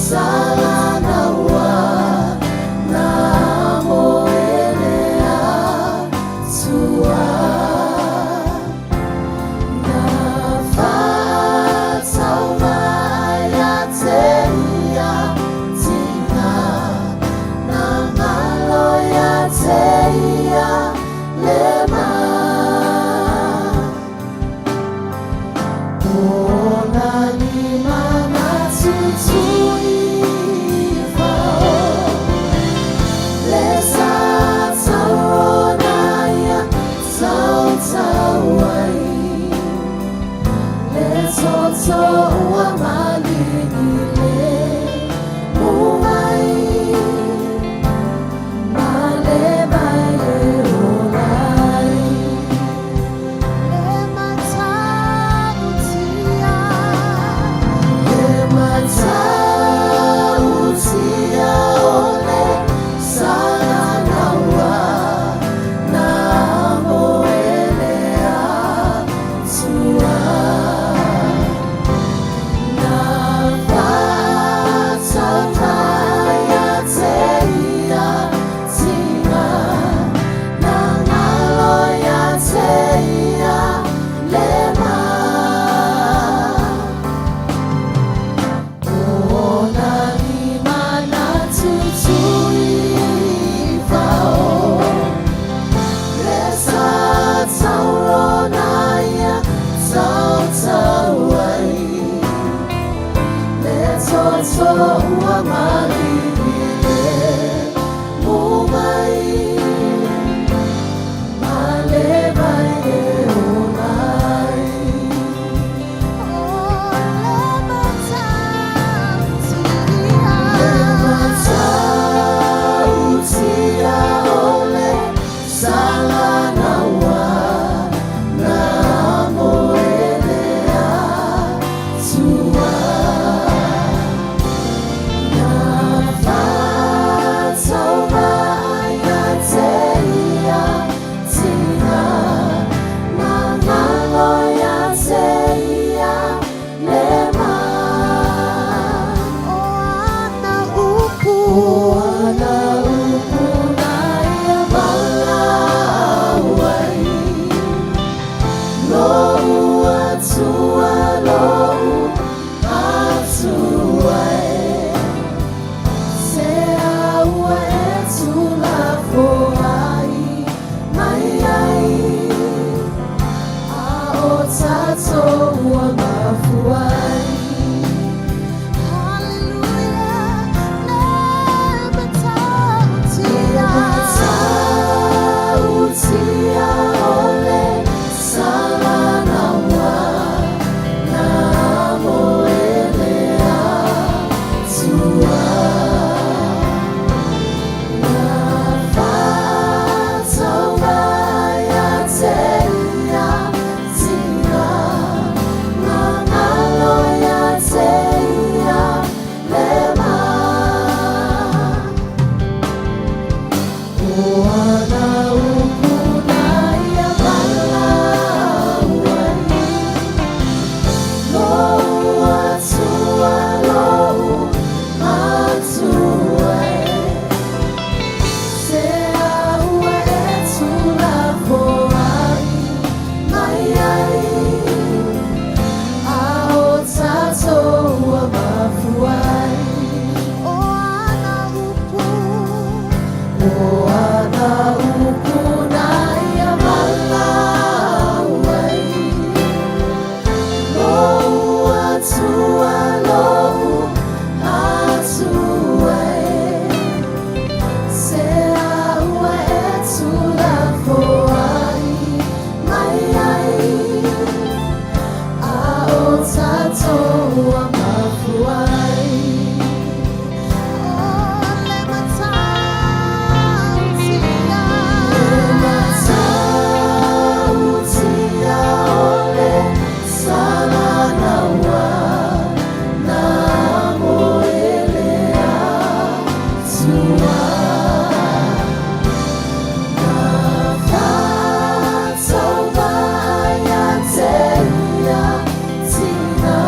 Salanawa na mo ele ua malivile Mungai Malevai e onai Utia ole salana wa na moelea tua na fatova ya teia tina na malo ya teia lema ana upu na ia balawai lo atua lo atuai se aua e tula foai mai ai a o tato ua mafuai Utia ole salana wa na moelea tua na fatova ya teia tina na malo ya teia lema Oana upuna ia balawai Lo atua lo atuai Se aua e tula foai mai ai A o tato ua mafuai Oana upuna ia balawai Lo atua lo atuai Se aua e tula foai mai ai A o tato ua mafuai Utia ole salana wa na moelea tua na fatova ya teia tina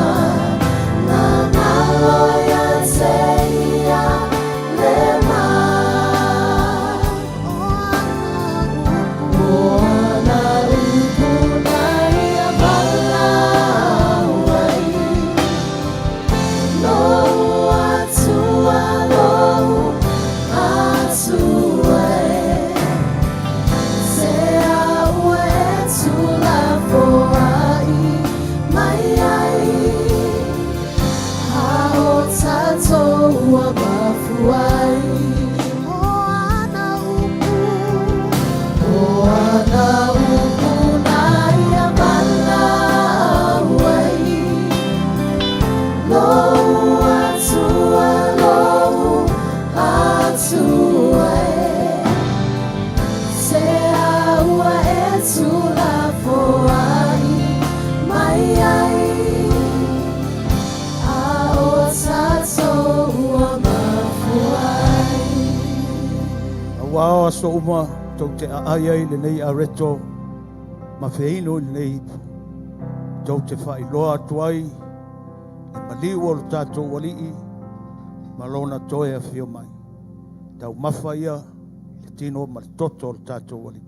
na malo ya teia lema Oana upuna ia balawai Lo atua lo atuai Se aua e tula foai mai ai A o tato ua mafuai Oana upuna ia balawai Lo atua lo atuai Se aua e tula foai mai ai A o tato ua mafuai Awao so uma tau te aai le nei a reto ma feino le nei tau te whai loa atuai e maliu o le tātou walii ma lona toe a whio mai tau mawhaia le tino ma le toto o le tātou walii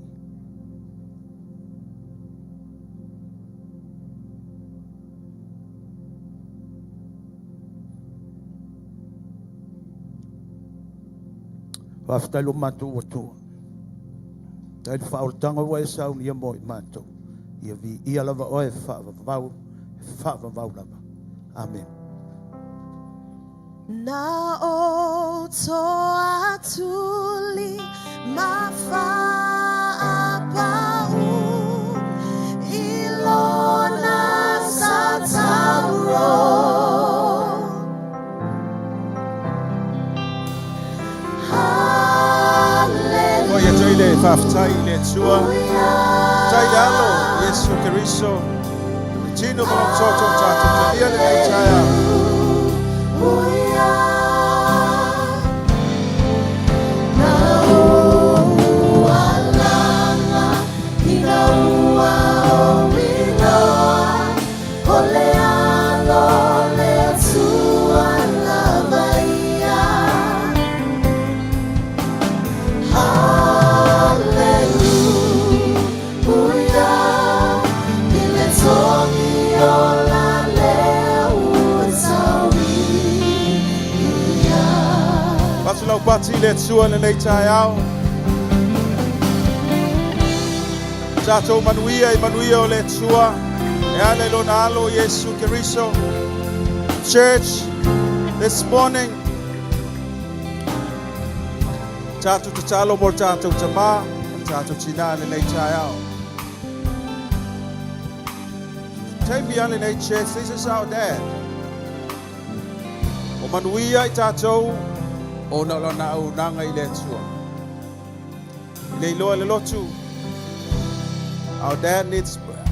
Whaftailo mātou watua. Tai whaoltanga wa e sau ni mo i mātou. Ia vi ia lava oe whaavavau lava. Amen. Na o toa tuli mafa'apau ilona sa tauro. O ia tui le whawhtai le tua. Tai le alo, Yesu Keriso. Tino malong soto tātou te ia le nei tai au. Lau pati le tua le nei tai au. Tātou manuia I manuia o le tua. E ale lo na alo Yesu Keriso. Church, this morning, tātou te talo mo tātou te mā, tātou tina le nei tai au. Taimi ale nei church, this is our dad. O manuia I tātou, o na la na o nanga I le tua. I le iloa le lotu. Our dad needs prayer.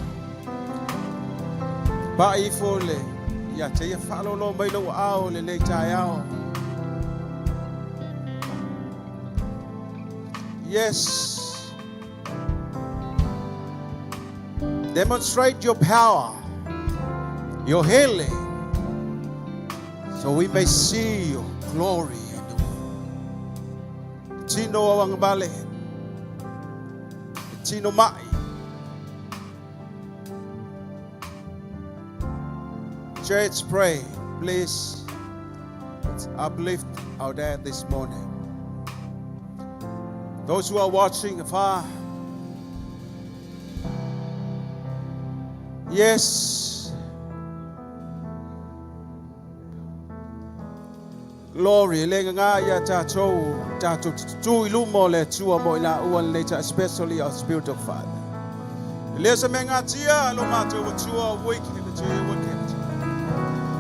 Ba I fo le. Ia te ia whalolo mai lau ao le nei tai ao. Yes. Demonstrate your power. Your healing. So we may see your glory. Tino awang bale. Tino mai. Church, pray. Please, let's uplift our dad this morning. Those who are watching afar. Yes. Glory, le nga ya tātou tu ilumo le tua mo ila uan later, especially our spiritual father. Le se menga tia lo mato tua awakening the joy wicked.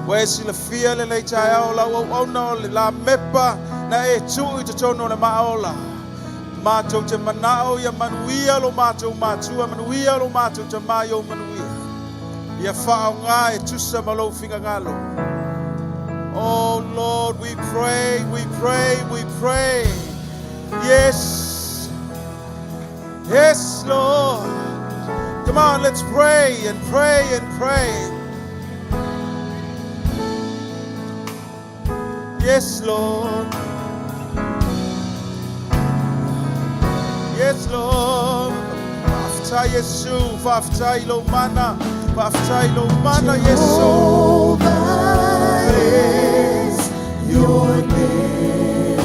Where si la fia le later au la o no la mepa na e tu I te tono le maola. Mato te manao ya manuia lo mato matua manuia lo mato te mayo manuia. Ya fa nga e tusa malo finga ngalo. Oh Lord, we pray, we pray, we pray. Yes. Yes, Lord. Come on, let's pray and pray and pray. Yes, Lord. Yes, Lord. After Yesu, after Ilomana, after Ilomana, Yesu. Your name,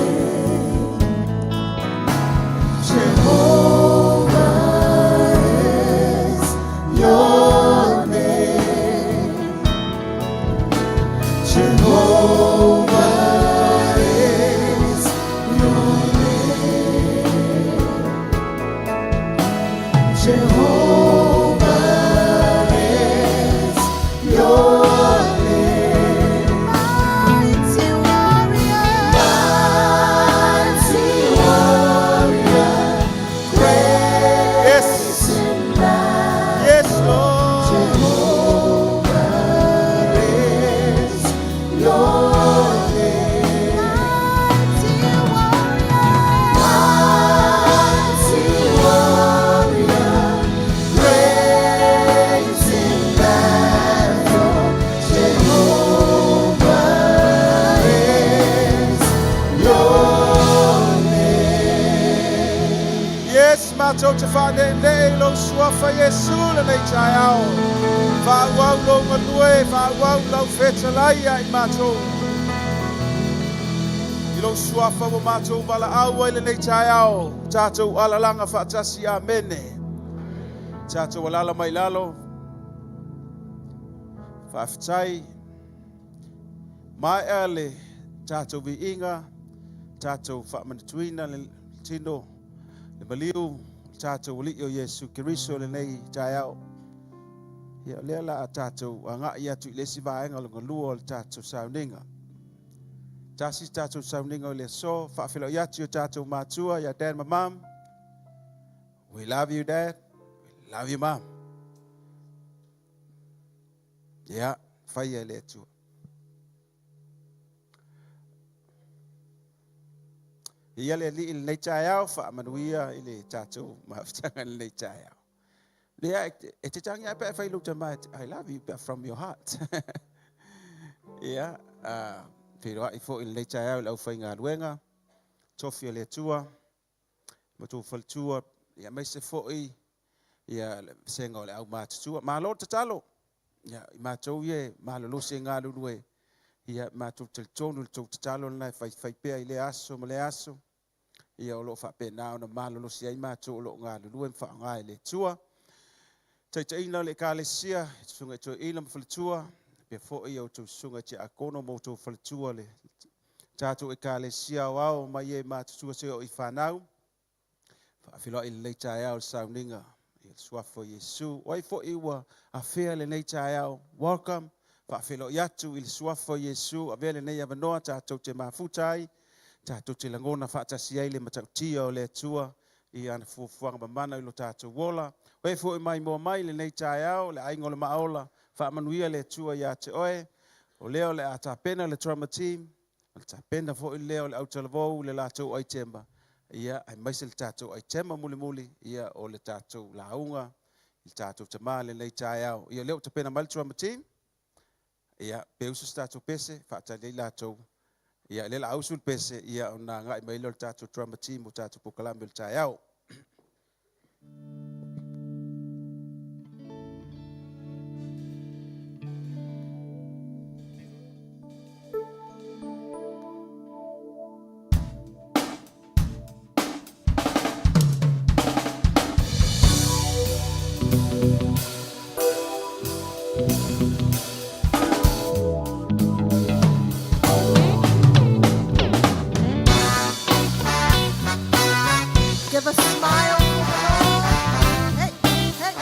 Jehovah is your name, Jehovah is your name, Jehovah is your Mato te whane nei lo suafa Yesu le nei tai ao. Whawau lo manue, whawau lo whetalaia I mato. I lo suafa mo mato wala awa I le nei tai ao. Tātou alalanga whaatasi amene. Tātou alala mai lalo. Whawhitai. Mai ale tātou vi inga, tātou whaamanatuina le tino, le maliu, tātou li o Yesu Kiriso le nei tai au. Ia lea la a tātou a ngā ia tu i lesi vaenga lunga lua o le tātou sauninga. Tasi tātou sauninga o le so, whaafilo iati o tātou mātua, ia dad ma mom. We love you, Dad. We love you, Mom. Ia, whai e le atua. Ia le li il nei tai au, whaamanuia i le tātou maafutanga le nei tai au. Lea, e te tangi ai pēr whai luta mai, I love you from your heart. Ia, whiroa i fo i le nei tai au, lau whai ngā ruenga, tofi o le atua, matu whaltua, ia mai se fo i, ia senga o le au mātutua, mālo te talo. Ia, i mātou ie, mālo se ngā lulue, ia mātou te tonu, le tau te talo nai, whai pēr i le aso, ma le aso. Ia o lo whape nao na mālo si ai mātou o lo ngā lulue, mwha ngā i le tua. Tai te ina le kālesia, sunga i tō ina mwhalitua, pia fo i au tō sunga te akono mo tō whalitua le tātou e kālesia o au, mai e mātutua se o i whanau. Whaafilo i le nei tai au le sauninga, i le suafo Yesu. Oi fo i ua a whea le nei tai au, welcome. Whaafilo i atu i le suafo Yesu, a vea le nei avanoa tātou te mafutai, tātou te langona whaatasi ai le matautia o le atua, i ana fuafuanga mamana i lo tātou wola. Oi fo i mai mua mai le nei tai au, le aingo le maola, whaamanuia le atua i ate oe, o leo le atapena le trauma team, le tapena fo i leo le autalavou le lātou ai temba. Ia, ai maise le tātou ai tema muli muli, ia o le tātou launga, le tātou tamā le nei tai au. Ia leo tapena mai le trauma team, ia peusu se tātou pese, whaatali i lātou. Ia lela ausul pese, ia o nā ngai mai le tātou trauma team o tātou pukalami le tai au. Give a smile. Hey, hey.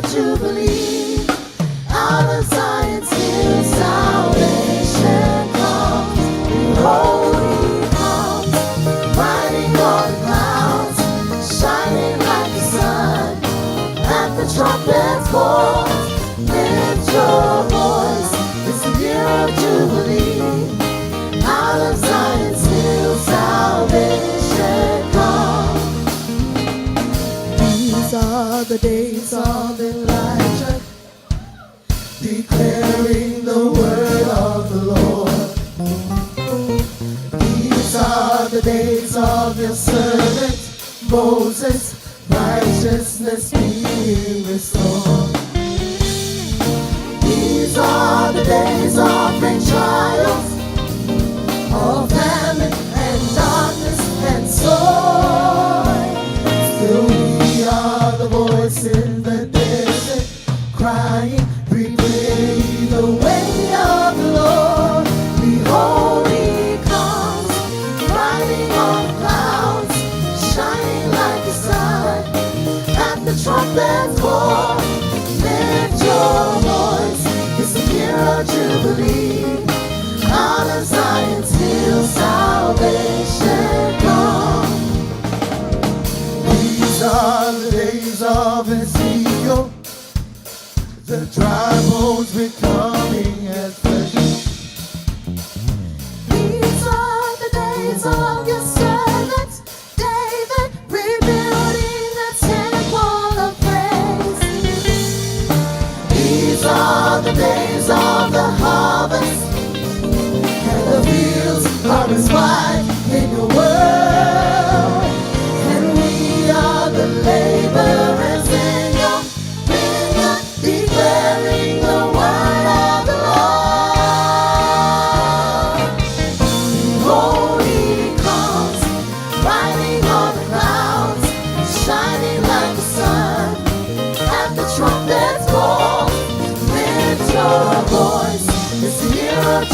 Jubilee, out of Zion's hill, salvation comes. Behold, He comes, riding on clouds, shining like the sun. At the trumpet's voice, lift your voice. It's the year of Jubilee, out of Zion's hill, salvation comes. These are the days of Elijah, declaring the word of the Lord. These are the days of your servant Moses, righteousness being restored. These are the days of great trials, of famine and darkness and sorrow. Still we are the voice in the desert, crying, prepare the way of the Lord. Behold, He comes, riding on clouds, shining like the sun. At the trumpet's call, lift your voice. It's the year of Jubilee, out of Zion's hill, salvation comes. These are the days of Ezekiel, the dry bones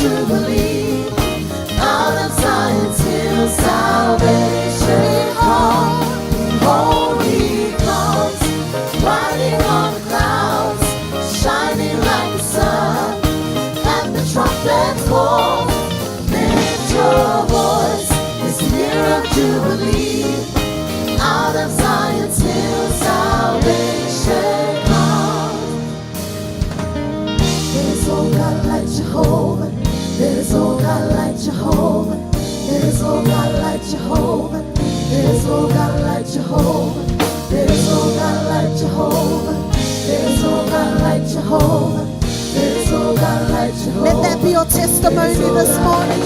Jubilee. Out of Zion's hill, salvation comes. Behold, he comes, riding on the clouds, shining like the sun. And the trumpet calls, lift your voice, it's the year of Jubilee. Out of Zion's hill, salvation comes. There's no God like Jehovah. There's no God like Jehovah. There's no God like Jehovah. There's no God like Jehovah. There's no God like Jehovah. There's no God like Jehovah. There's no God like Jehovah. Let that be your testimony this morning.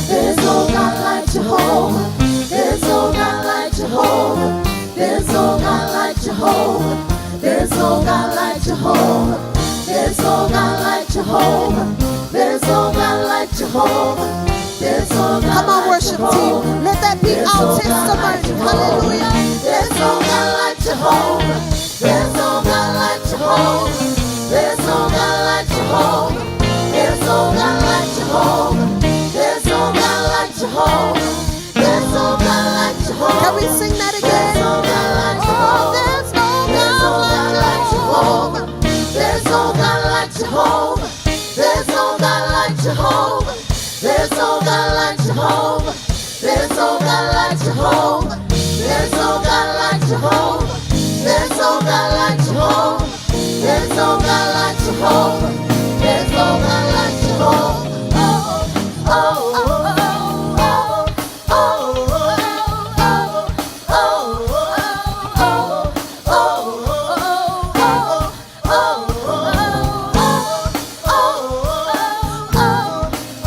There's no God like Jehovah. There's no God like Jehovah. There's no God like Jehovah. There's no God like Jehovah. There's no God like Jehovah. There's no God like Jehovah. There's no God. Come on, worship team. Let that be our testimony. Hallelujah. There's no God like Jehovah. There's no God like Jehovah. There's no God like Jehovah. There's no God like Jehovah. There's no God like Jehovah. There's no God like Jehovah. Can we sing that again? There's no God like Jehovah. There's no God like Jehovah. There's no God like Jehovah. There's no God like Jehovah. There's no God like Jehovah. There's no God like Jehovah. There's no God like Jehovah. There's no God like Jehovah. There's no God like Jehovah. There's no God like Jehovah. Oh, oh, oh, oh,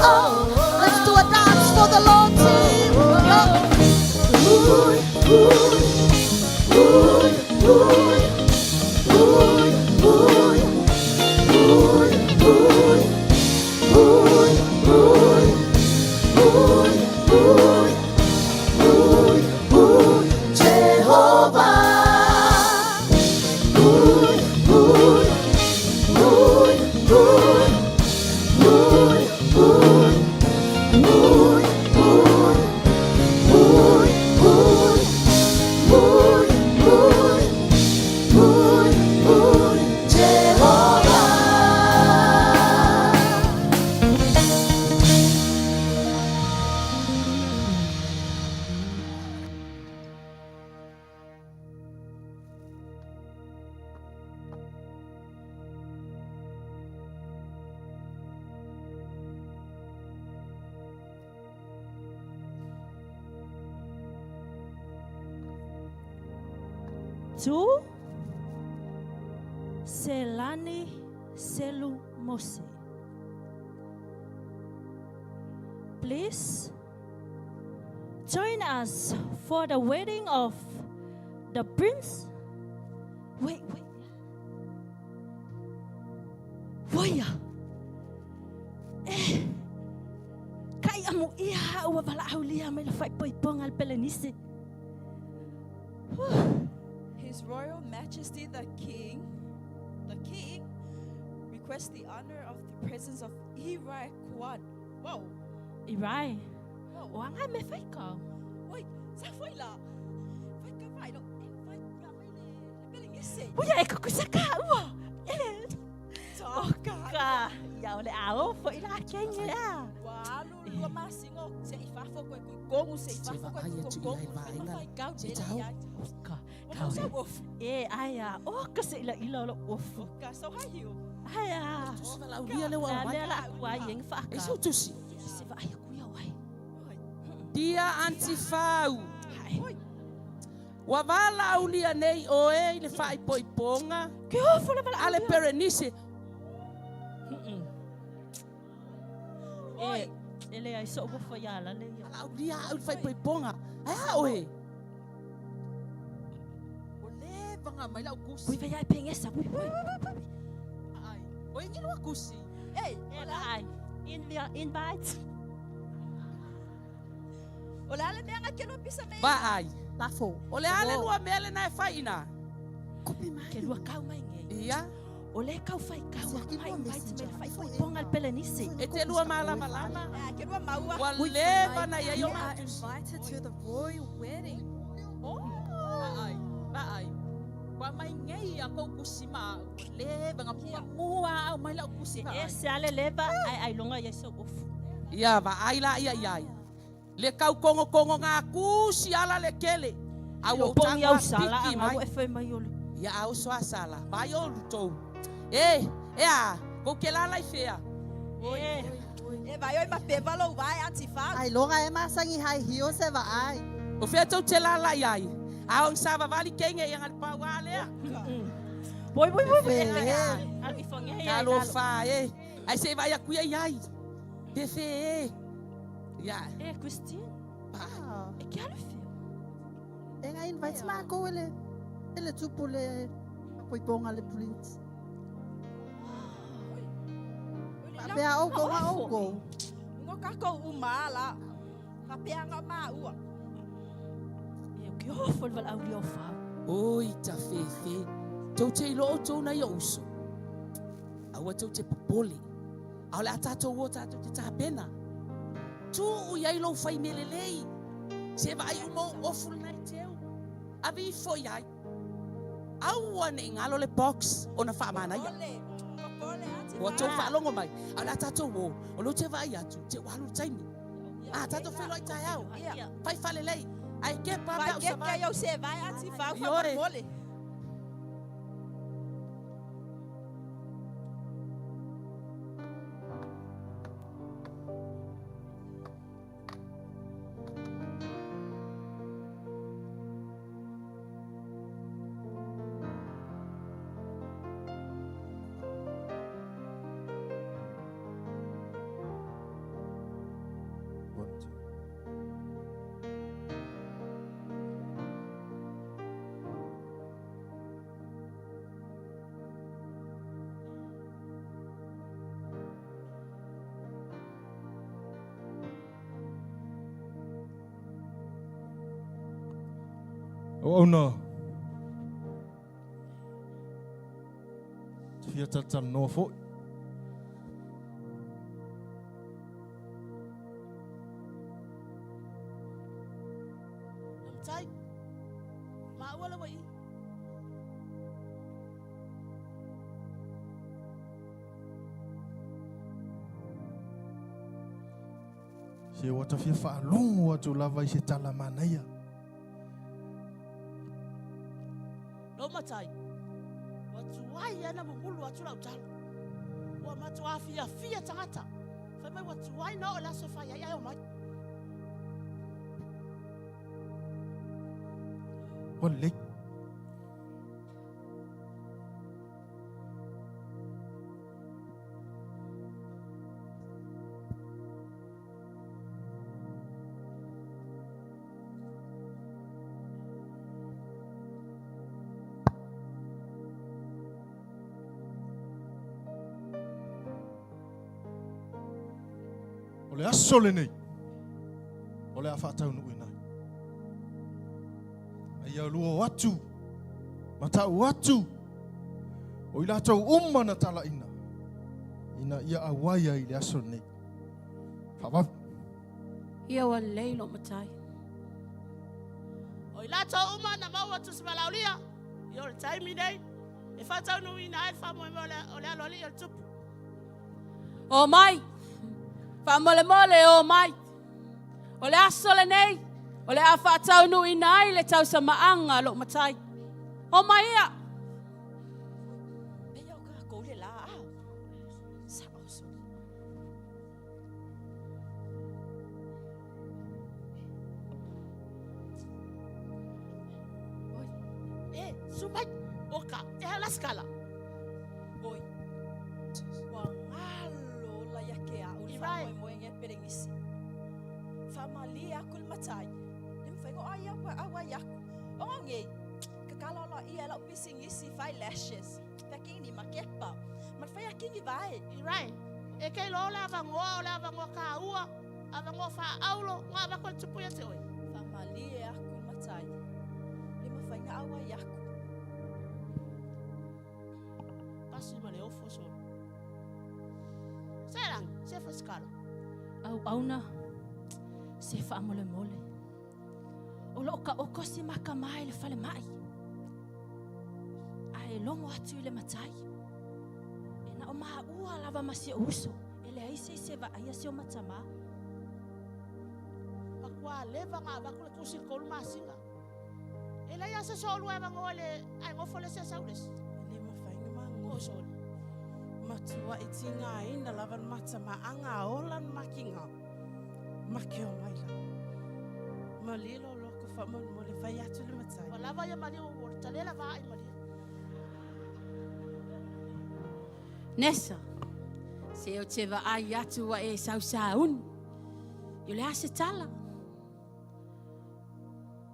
oh, Let's do a dance for the Lord team. Tu selani selu mose. Please join us for the wedding of the prince. Wait. Waya. Kai amu iha wa bala aulia mai la fai poipong al pelenise. His Royal Majesty the King requests the honor of the presence of Irai Kuan. Wow. Irai. Wow. Wang hai me fai ka. Oi, sa foi la. Vai ka vai lo. Vai ya vai le beling ese. Waya e ka kusaka wa. Ka. Ya ole ao foi la kenge a. Wa lu masingo se ifafo ko kongu se ifafo ko kongu. Vai ka je ya. Ka. Ka sa wolf. Aya. Oh ka se ila lo of. Ka so ha hiu. Aya. Dia le wa mai. La wa yeng fa ka. Isu tusi. Se va ai ku ya wai. Dia antifau. Oi. Wa vala ulia nei oe le fai poiponga. Ke o fa la Ale perenise. Oi. Ele ai so bo fa ya la le. Ala ulia au fai poiponga. Ai oe. Ole banga mai la kus. Ui vai ai pengesa. Ai. Oe ngi lo kusi. Ei, Ela ai. Invite. ola le menga ke no pisa me. Ba ai. Lafo. Ole ale lua mele na fai ina. Ke lua kau mai nge. Ia. O le kau fai kau Sia ki mai lua mai messenger. te fai fai ponga al pelenisi. E te lua malama-lama. Ke rua maua. Wa leva na ia You yo are invited to the royal wedding. Ai. Wa mai ngai a ko kusima. Le banga mua au mai la kusima. E se ale leva ai longa ia so ofu. Ia va ai la ia ia. Le kau kongo ngā kusi ala le kele. Au O o pong tangua ia sala piki anga mai. e fai mai ole. Ia au soa sala. Vai o lutou. E a, ko ke la lai fea. E vai oi ma peva lo vai antifa. Ai longa e masangi hai hio se va ai. O fea tau te la lai ai. Au sava vali kenge ia ngal pa wa lea. Boi. Fe. Algi fonga ia. Kalo fa e. Ai se vai a kuia iai. Te fe e. Ia. E Christine, Ah. e que ale fio. E nga invite ma ko ele tupu le poiponga le prince. Pe a ogo nga ogo. Ngo ka ko umala. Ka peanga ma ua. E o que ofo val au dio fa. Oi ta fe fe. Tau te ilo o tau na ia uso. Aua tau te popole. Au le atato o tato te tāpena. Tu u iai lo fai melelei. Se vai umo oful nai teu. Avi fo iai. Au ane ngalo le box o na whaamana ia. Popole antifa. O tau whaalongo mai. Au le atato o. O lo te vai atu. Te walu taimi. Ah, tato whilo i tai au. Pai whalelei. Ai ke Vai papa que usa vai. eu se vai antifa Oi, fa oi. popole. Oh no. Fia tatan no fo. Tai. Ma wala wai. Se wata fia fa longo atu lava I se tala manaia. No matai. Watu wai ana mumulu watu la utalo. Wa matu afia fia tangata. Fai mai watu wai na ola sofa ya ya mai. Wale. Ole aso le nei. Ole a whātau nui nai. Ai au lua watu. Matau watu. O I lātou umana tala ina. Ina ia awaia I le aso nei. Whawau. Ia wa leilo matai. O ila tau uma na mau watu simalaulia. Yo le taimi nei. E whātau nui na ai wha moe o le aloli o le tupu. O mai. Fa mole o mai. O le aso le nei. O le a whaatau nui nai le tau sa maanga lo matai. O mai ia. Me yo ka ko le la. Sa oso. E, sumai. Oka, e hala skala. Oi. Wa ngalo la ya ke a u fa Irai. mo nge perengisi. Fa mali aku le matai. Lim fa go aya wa awa ya. O nge. Ka kala la ia la pising isi fa lashes. Fa king ni makepa. Ma fa ya king vai. Irai. E kei lo le avangoa ka ua. Avangoa wha aulo. Ngā wako le tupu ya te oi. Fa mali aku le matai. Lima fa nga awa ya. pasi ma le ofo so. Serang, se faskala. Au auna se fa mole mole. O lo ka o kosi maka mai le fale mai. Ai longo atu le matai. E na o maha ua lava masi uso. Ele ai se va ai se o matama. Pakwa leva nga bakule kusil kol masinga. Ela ya se solo e mangole ai ngofo le se saules. Le mafainga mango sol. Matua itinga ina lavan matama anga olan makinga. Makio maila. Malilo loko famon mole fai atu le matai. Lava ya mali o talela va ai mali. Nessa. Se o te va ai atu wa e sau saun. Yo le ase tala.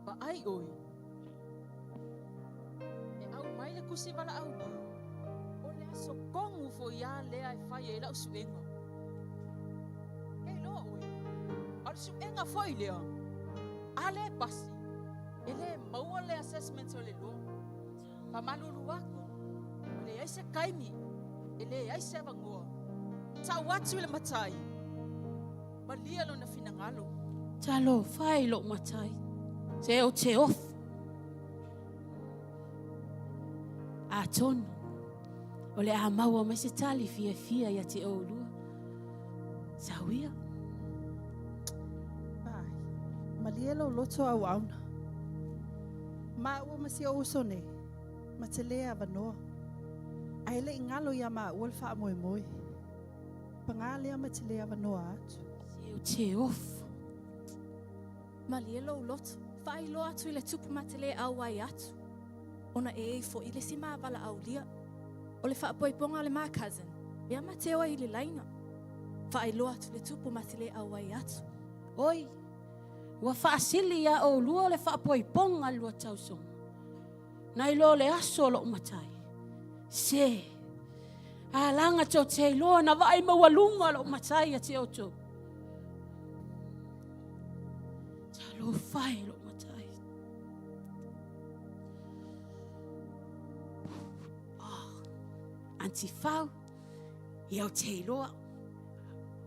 Pa ai oi. E au mai le kusi wala au ni. O le aso kongu fo ia le ai fai e lau suenga. Kei loa oi. Al suenga foi lea. Ale pasi. Ele maua le assessment o le loa. Pa manuru wako. Le aise kaimi. Ele aise avangoa. Ta watu le matai. Malia lo na finangalo. Talo fai lo matai. Se o te off. A tono. O le a maua me se tali fia ia te o lua. Sawia. Ai, malielo loto au auna. Ma ua masi o usone. Ma te lea vanoa. Ai le ingalo ia ma ua lfa moe moe. Pangalea ma te lea vanoa atu. Se o te off. Malielo loto. Fai lo atu le tupu matele au ai atu. Ona e fo ile sima wala au lia. O le whaapoiponga le my cousin. Ia mateo i le laina. Fai lo atu le tupu matele au ai atu. Oi. Ua whaasili ia o lua le whaapoiponga lua tausonga. Nai lo le aso lo matai. Se. A langa tau te loa na vai mawalunga lo matai a te o tau. Talo fai lo matai. Anti fau. Ia o te loa.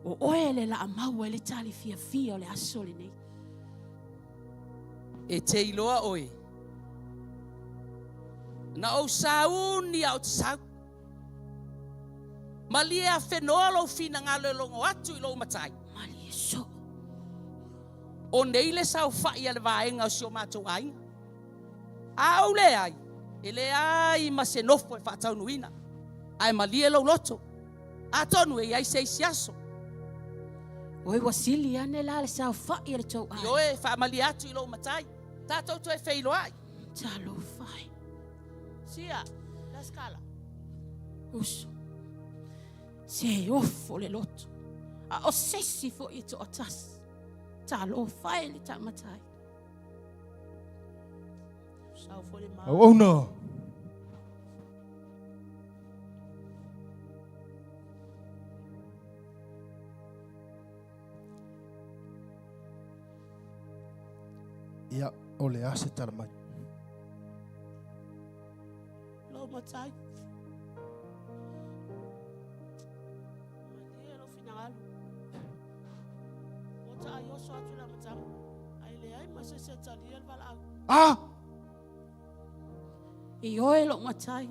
O oele la amaua le tali fia o le aso le nei. E te iloa oi. Na o sauni au te sau. Malia whenoa lo fina ngalo e longo atu i lo matai. Mali e so. O nei le sau whai ale vaenga o sio mātou ainga. Au le ai. E le ai ma se nofo e whatau nuina. Ai malia lo loto. A tonu e ai se siaso. Oi wasili ane la le sao fai le tau ai. Io e wha malia atu i lo matai. Tātou tu e wheilo ai. Talo fai. Sia, la scala. Uso. Se ofo le loto. A o sesi fo i to atas. Talo fai le ta matai. Sao fo le ma. Oh no. Ia o le ase tala mai. Lo matai. Malia lo fina ngalo. O ta yo so atu la matam. Ai le ai ma se tali el vala. Ah! I oe lo matai.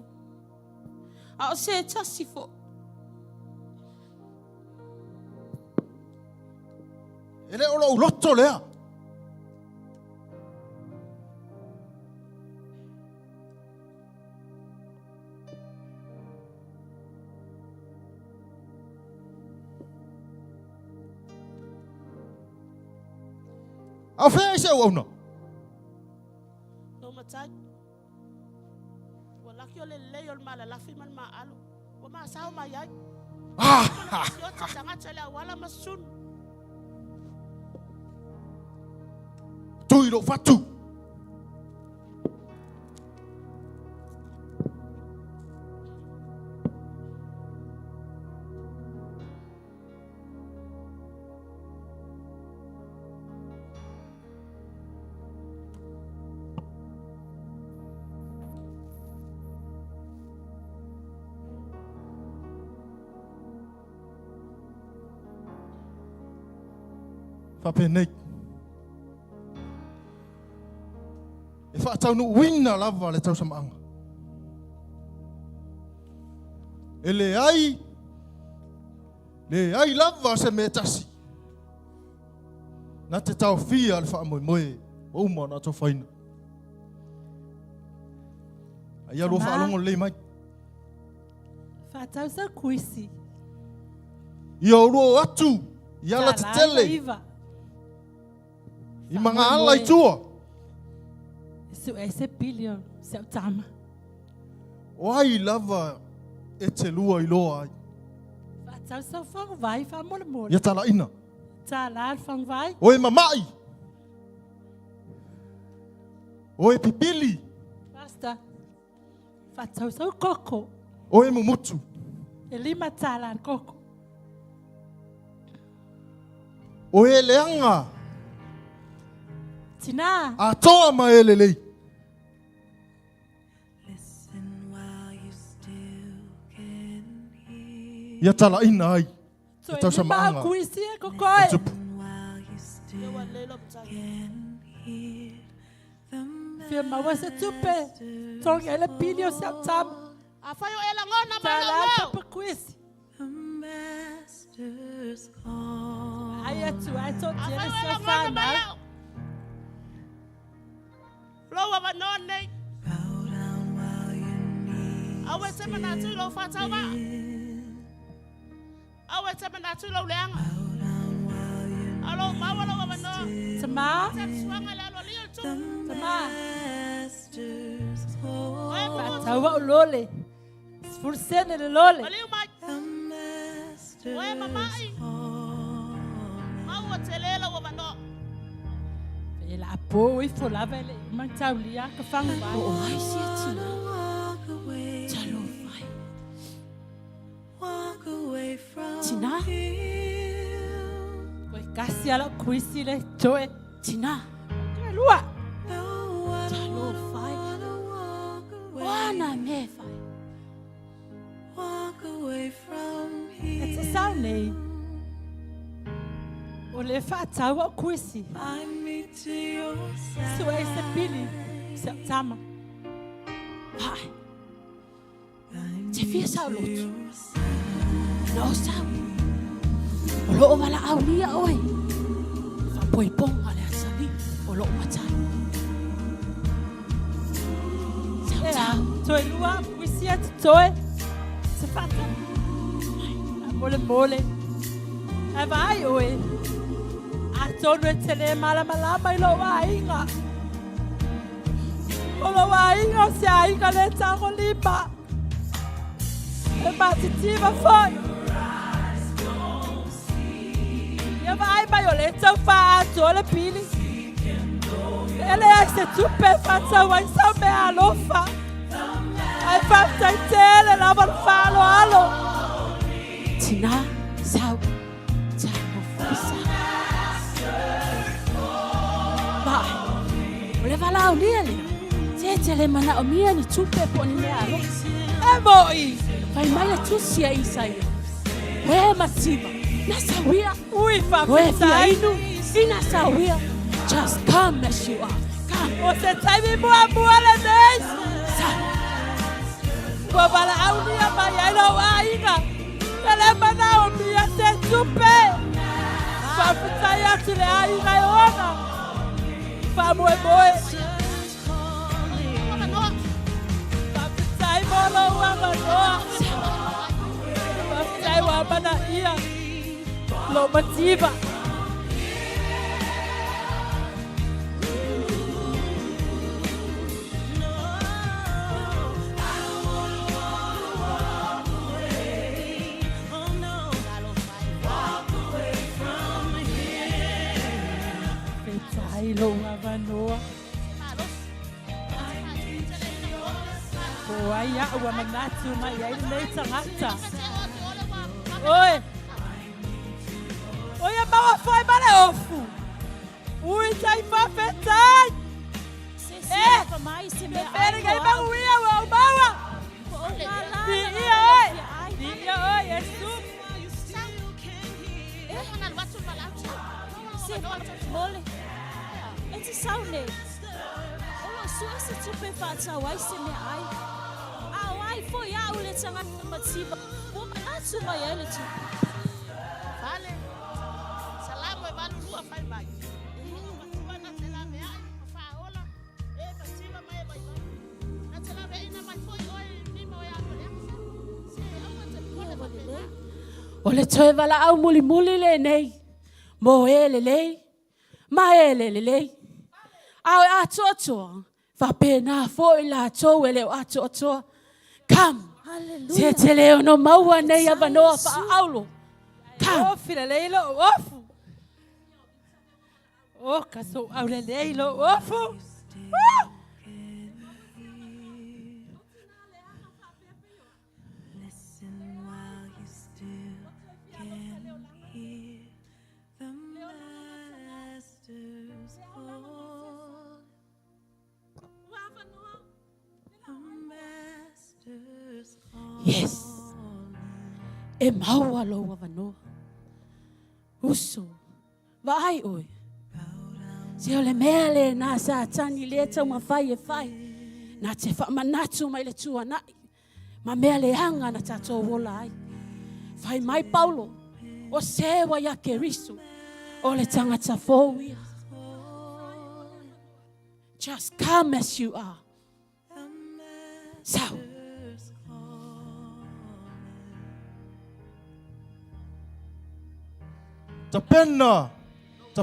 A o se tasi fo. Ele o lo loto lea. A fe se o no. Lo matai. Wala ki ole le yol mala la fi man ma alu. Wa ma sao ma yai. Ah! Yo ta tanga tele wala masun. Tu lo fatu. Whapenei. E whaatau nu wina lava le tau samaanga. E le ai lava se me tasi. Na te tau fia le wha moe o uma na tau whaina. Ai alo wha alongo le mai. Whaatau sa kuisi. I oro atu, i ala te tele. I mga ala i tua. Su e se billion se au tama. O ai lava e te lua i loa ai. Whaatau sa whang vai wha mole mole. Ia tala ina. Ta la whang vai. O e mamai. O e pipili. Basta. Whaatau sa koko. O e mumutu. E lima tala koko. O e leanga. Tina. A toa ma e lelei. Ia tala ina ai. So E tau sa maanga. ma kuisi e kokoe. Tupu. Fia maua se tupe. Tong ele billion se au tama. A whai o ela ngona Ta la mai tupe kuisi. Ai atu, ai to tjene se whana. Loa wa non nei. Awe te mana tu lo whatau wa. Awe te mana tu lo leanga. Alo mawa lo wa non. Tama. Te suanga le alo lio tu. Tama. Whaatau wa ulole. Sfursene le lole. Waliu mai. Oe mamai. Maua te lela wa non. E la po i fo lava ele mang tau lia ka whanga vai. O ai sia tina. Talo vai. Tina. Koe kasi ala kuisi le toe. Tina. Koe lua. Talo vai. Wana me vai. E te sau nei. O le whaatau o kuisi. Sua e se pili. Se au tama. Pai. Te fia sau lotu. No sau. O loo wala au lia oi. Whapoi ponga le asali. O loo matai. Sau E a tau. toe lua kuisi ati toe. Se whata. A mole mole. E vai oe. A tonu e tele malama i lo wa inga. O lo wa inga o se a inga le tango lima. E matitiva foi. Ia vai mai o le tau wha ato le pili. Ele ai se tupe whatau ai sau me alofa. Ai whaftai tele lava le whalo alo. Tina. Sau. Talo vai sau. Vai. O le wala au lia le. Te le mana o mia ni tupe po ni mea alo. E moi. Vai mai le tusia i sai. Oe mativa. Na sawia. Ui Oe whaftai. fia inu. Ina sawia. Just come as you are. Come. O se taimi mua le neis. Sau. Kua wala au nia mai ai lo wa inga. Ele mana o mia te tupe. Whaftai atu le a inga e ona. Whamoe moe. Whaftai molo wanga noa. Whaftai wa mana ia. Lo mativa. Petai lo wanga noa. Ko ai a ua manatu mai ai nei tangata. Oi. Oi a maua foi mare ofu. Ui tai whawhetai. mai se me Pere gai mau ia wa maua. Di ia oi. Di ia oi, e su. Se mole. E te saune. Olo sua se tupe whātau ai se mea ai. Au ai foi au le tangata mativa. Uma atu mai ai le tupe. Vale. Salamu e valu lua fai mai. Matiwa na te la mea ai ma whaola. E matiwa mai e mai mai. Na te la mea ina mai foi oi ni mo e ako le aksa. Se au ma te kone ma te mea. O le toe wala au muli muli le nei. Mo e le lei. Ma e le lei. Au e ato atoa. Whapena fo i la ato e leo ato atoa. Come. Se te leo no maua nei a wanoa wha aulo. Come. Ofi le leilo ofu. O kaso au le leilo ofu. Yes. E maua lo wa wanoa. Uso. Wa ai oi. Se o le mea le nā sa tani le tau ma whai e whai. Nā te whamanatu mai le tua nai. Ma mea le hanga na tātou wola ai. Whai mai Paulo. O sewa ia ke riso. O le tangata fōwia. Just come as you are. Sau. Ta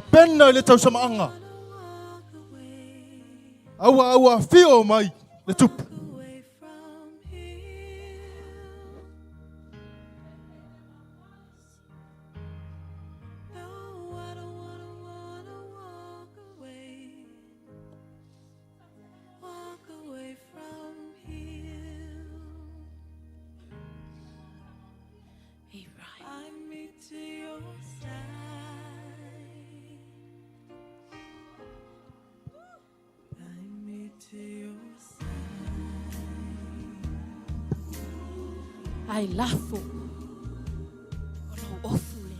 pena le tau samaanga. Aua fio mai le tupu. Ai lafo. O ofu le.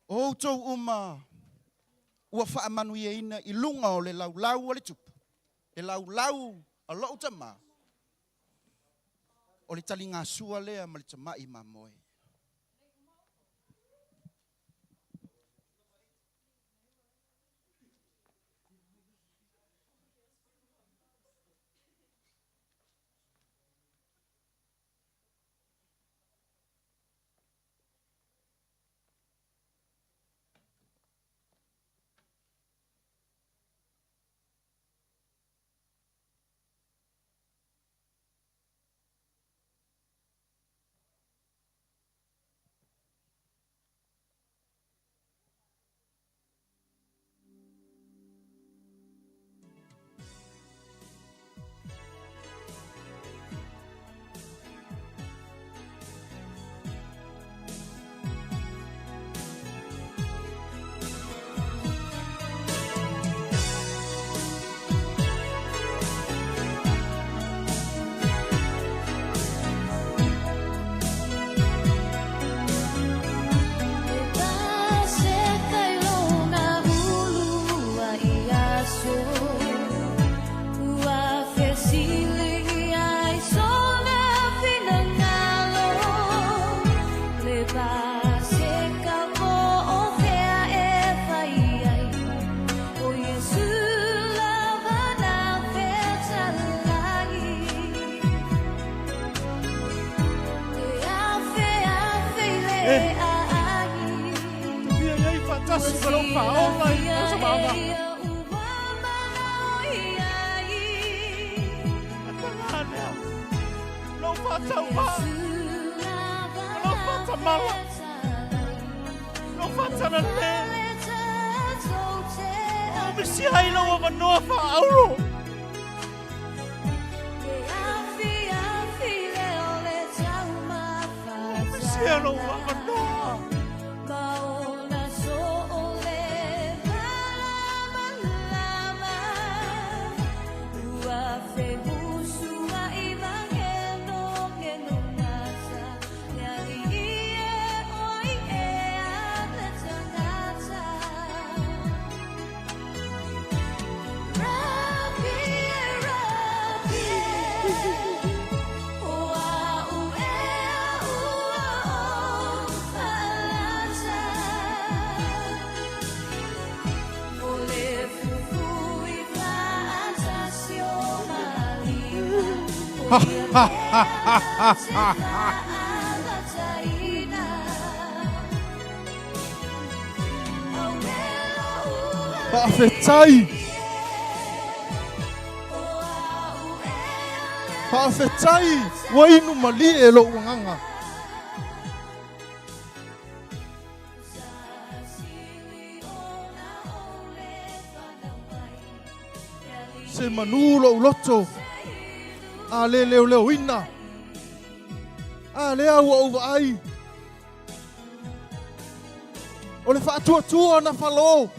Outou uma ua whaamanuia ina I lunga o le laulau o le tupu. E laulau a loo tama. O le talinga sua lea ma le tamai mamoe. Whaafetai. Whaafetai. Wainu mali e lo nganga. Se manulo uloto. A le leo ina. A le au au ai. O le whaatua na whalo.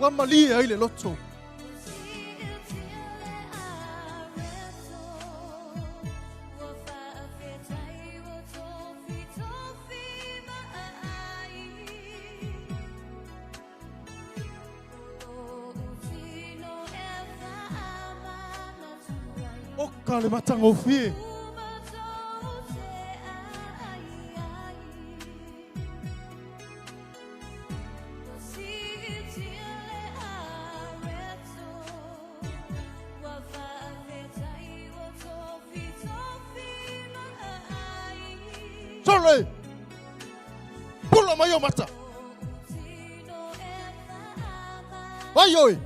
Wa mali ai le loto. O le matanga o fie. Sorry. Pula mayo mata. Vai oi.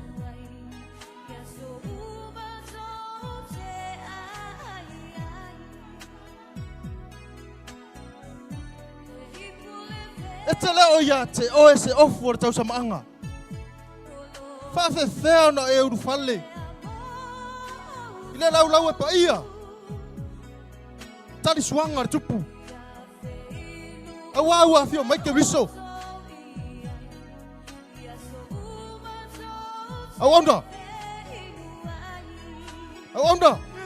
Etele o ya te o ese ofu o tau samaanga. Fa fe feo na e uru fale. Ile lau e pa ia. Tali suanga le tupu. Awa fio mai ke riso. Awanda.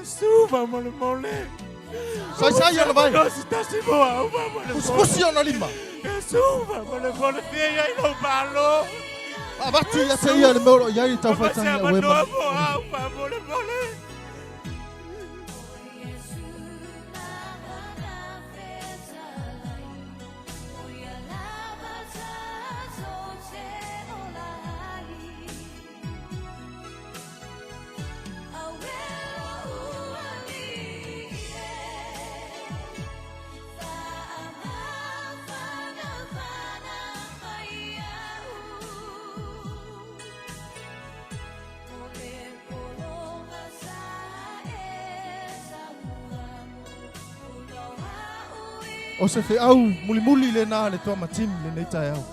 Suva mole mole. Sai ya vai. Está se boa, mole. Uskusi na lima. Suva mole mole fie ai no balo. Abatu ya te ia le moro ya i tau faitanga e wema. Mole mole. O se fe au muli le na le toa matini le nei tai au.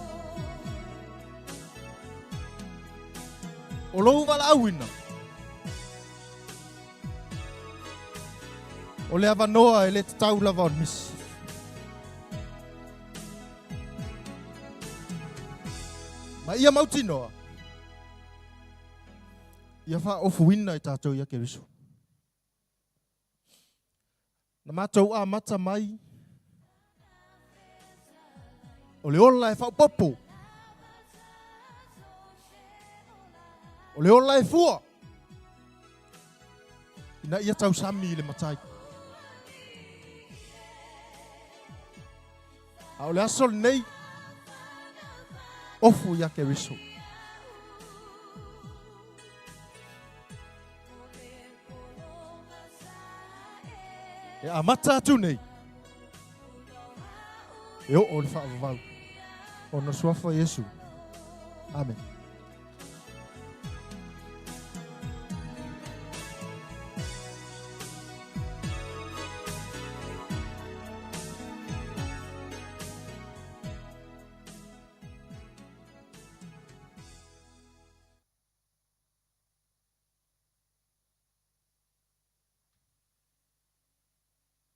O lou wala au ina. O le avanoa e le tau lava on misi. Ma ia mautinoa. Ia wha ofu ina i tātou ia ke risu. Na mātou a mata mai. O le ola e whaupopo. O le ola e fua. Ina ia tau sami le matai. A o le asol nei. Ofu ia ke riso. E a mata atu nei. E o le whaavavau. O na suafa Yesu. Amen.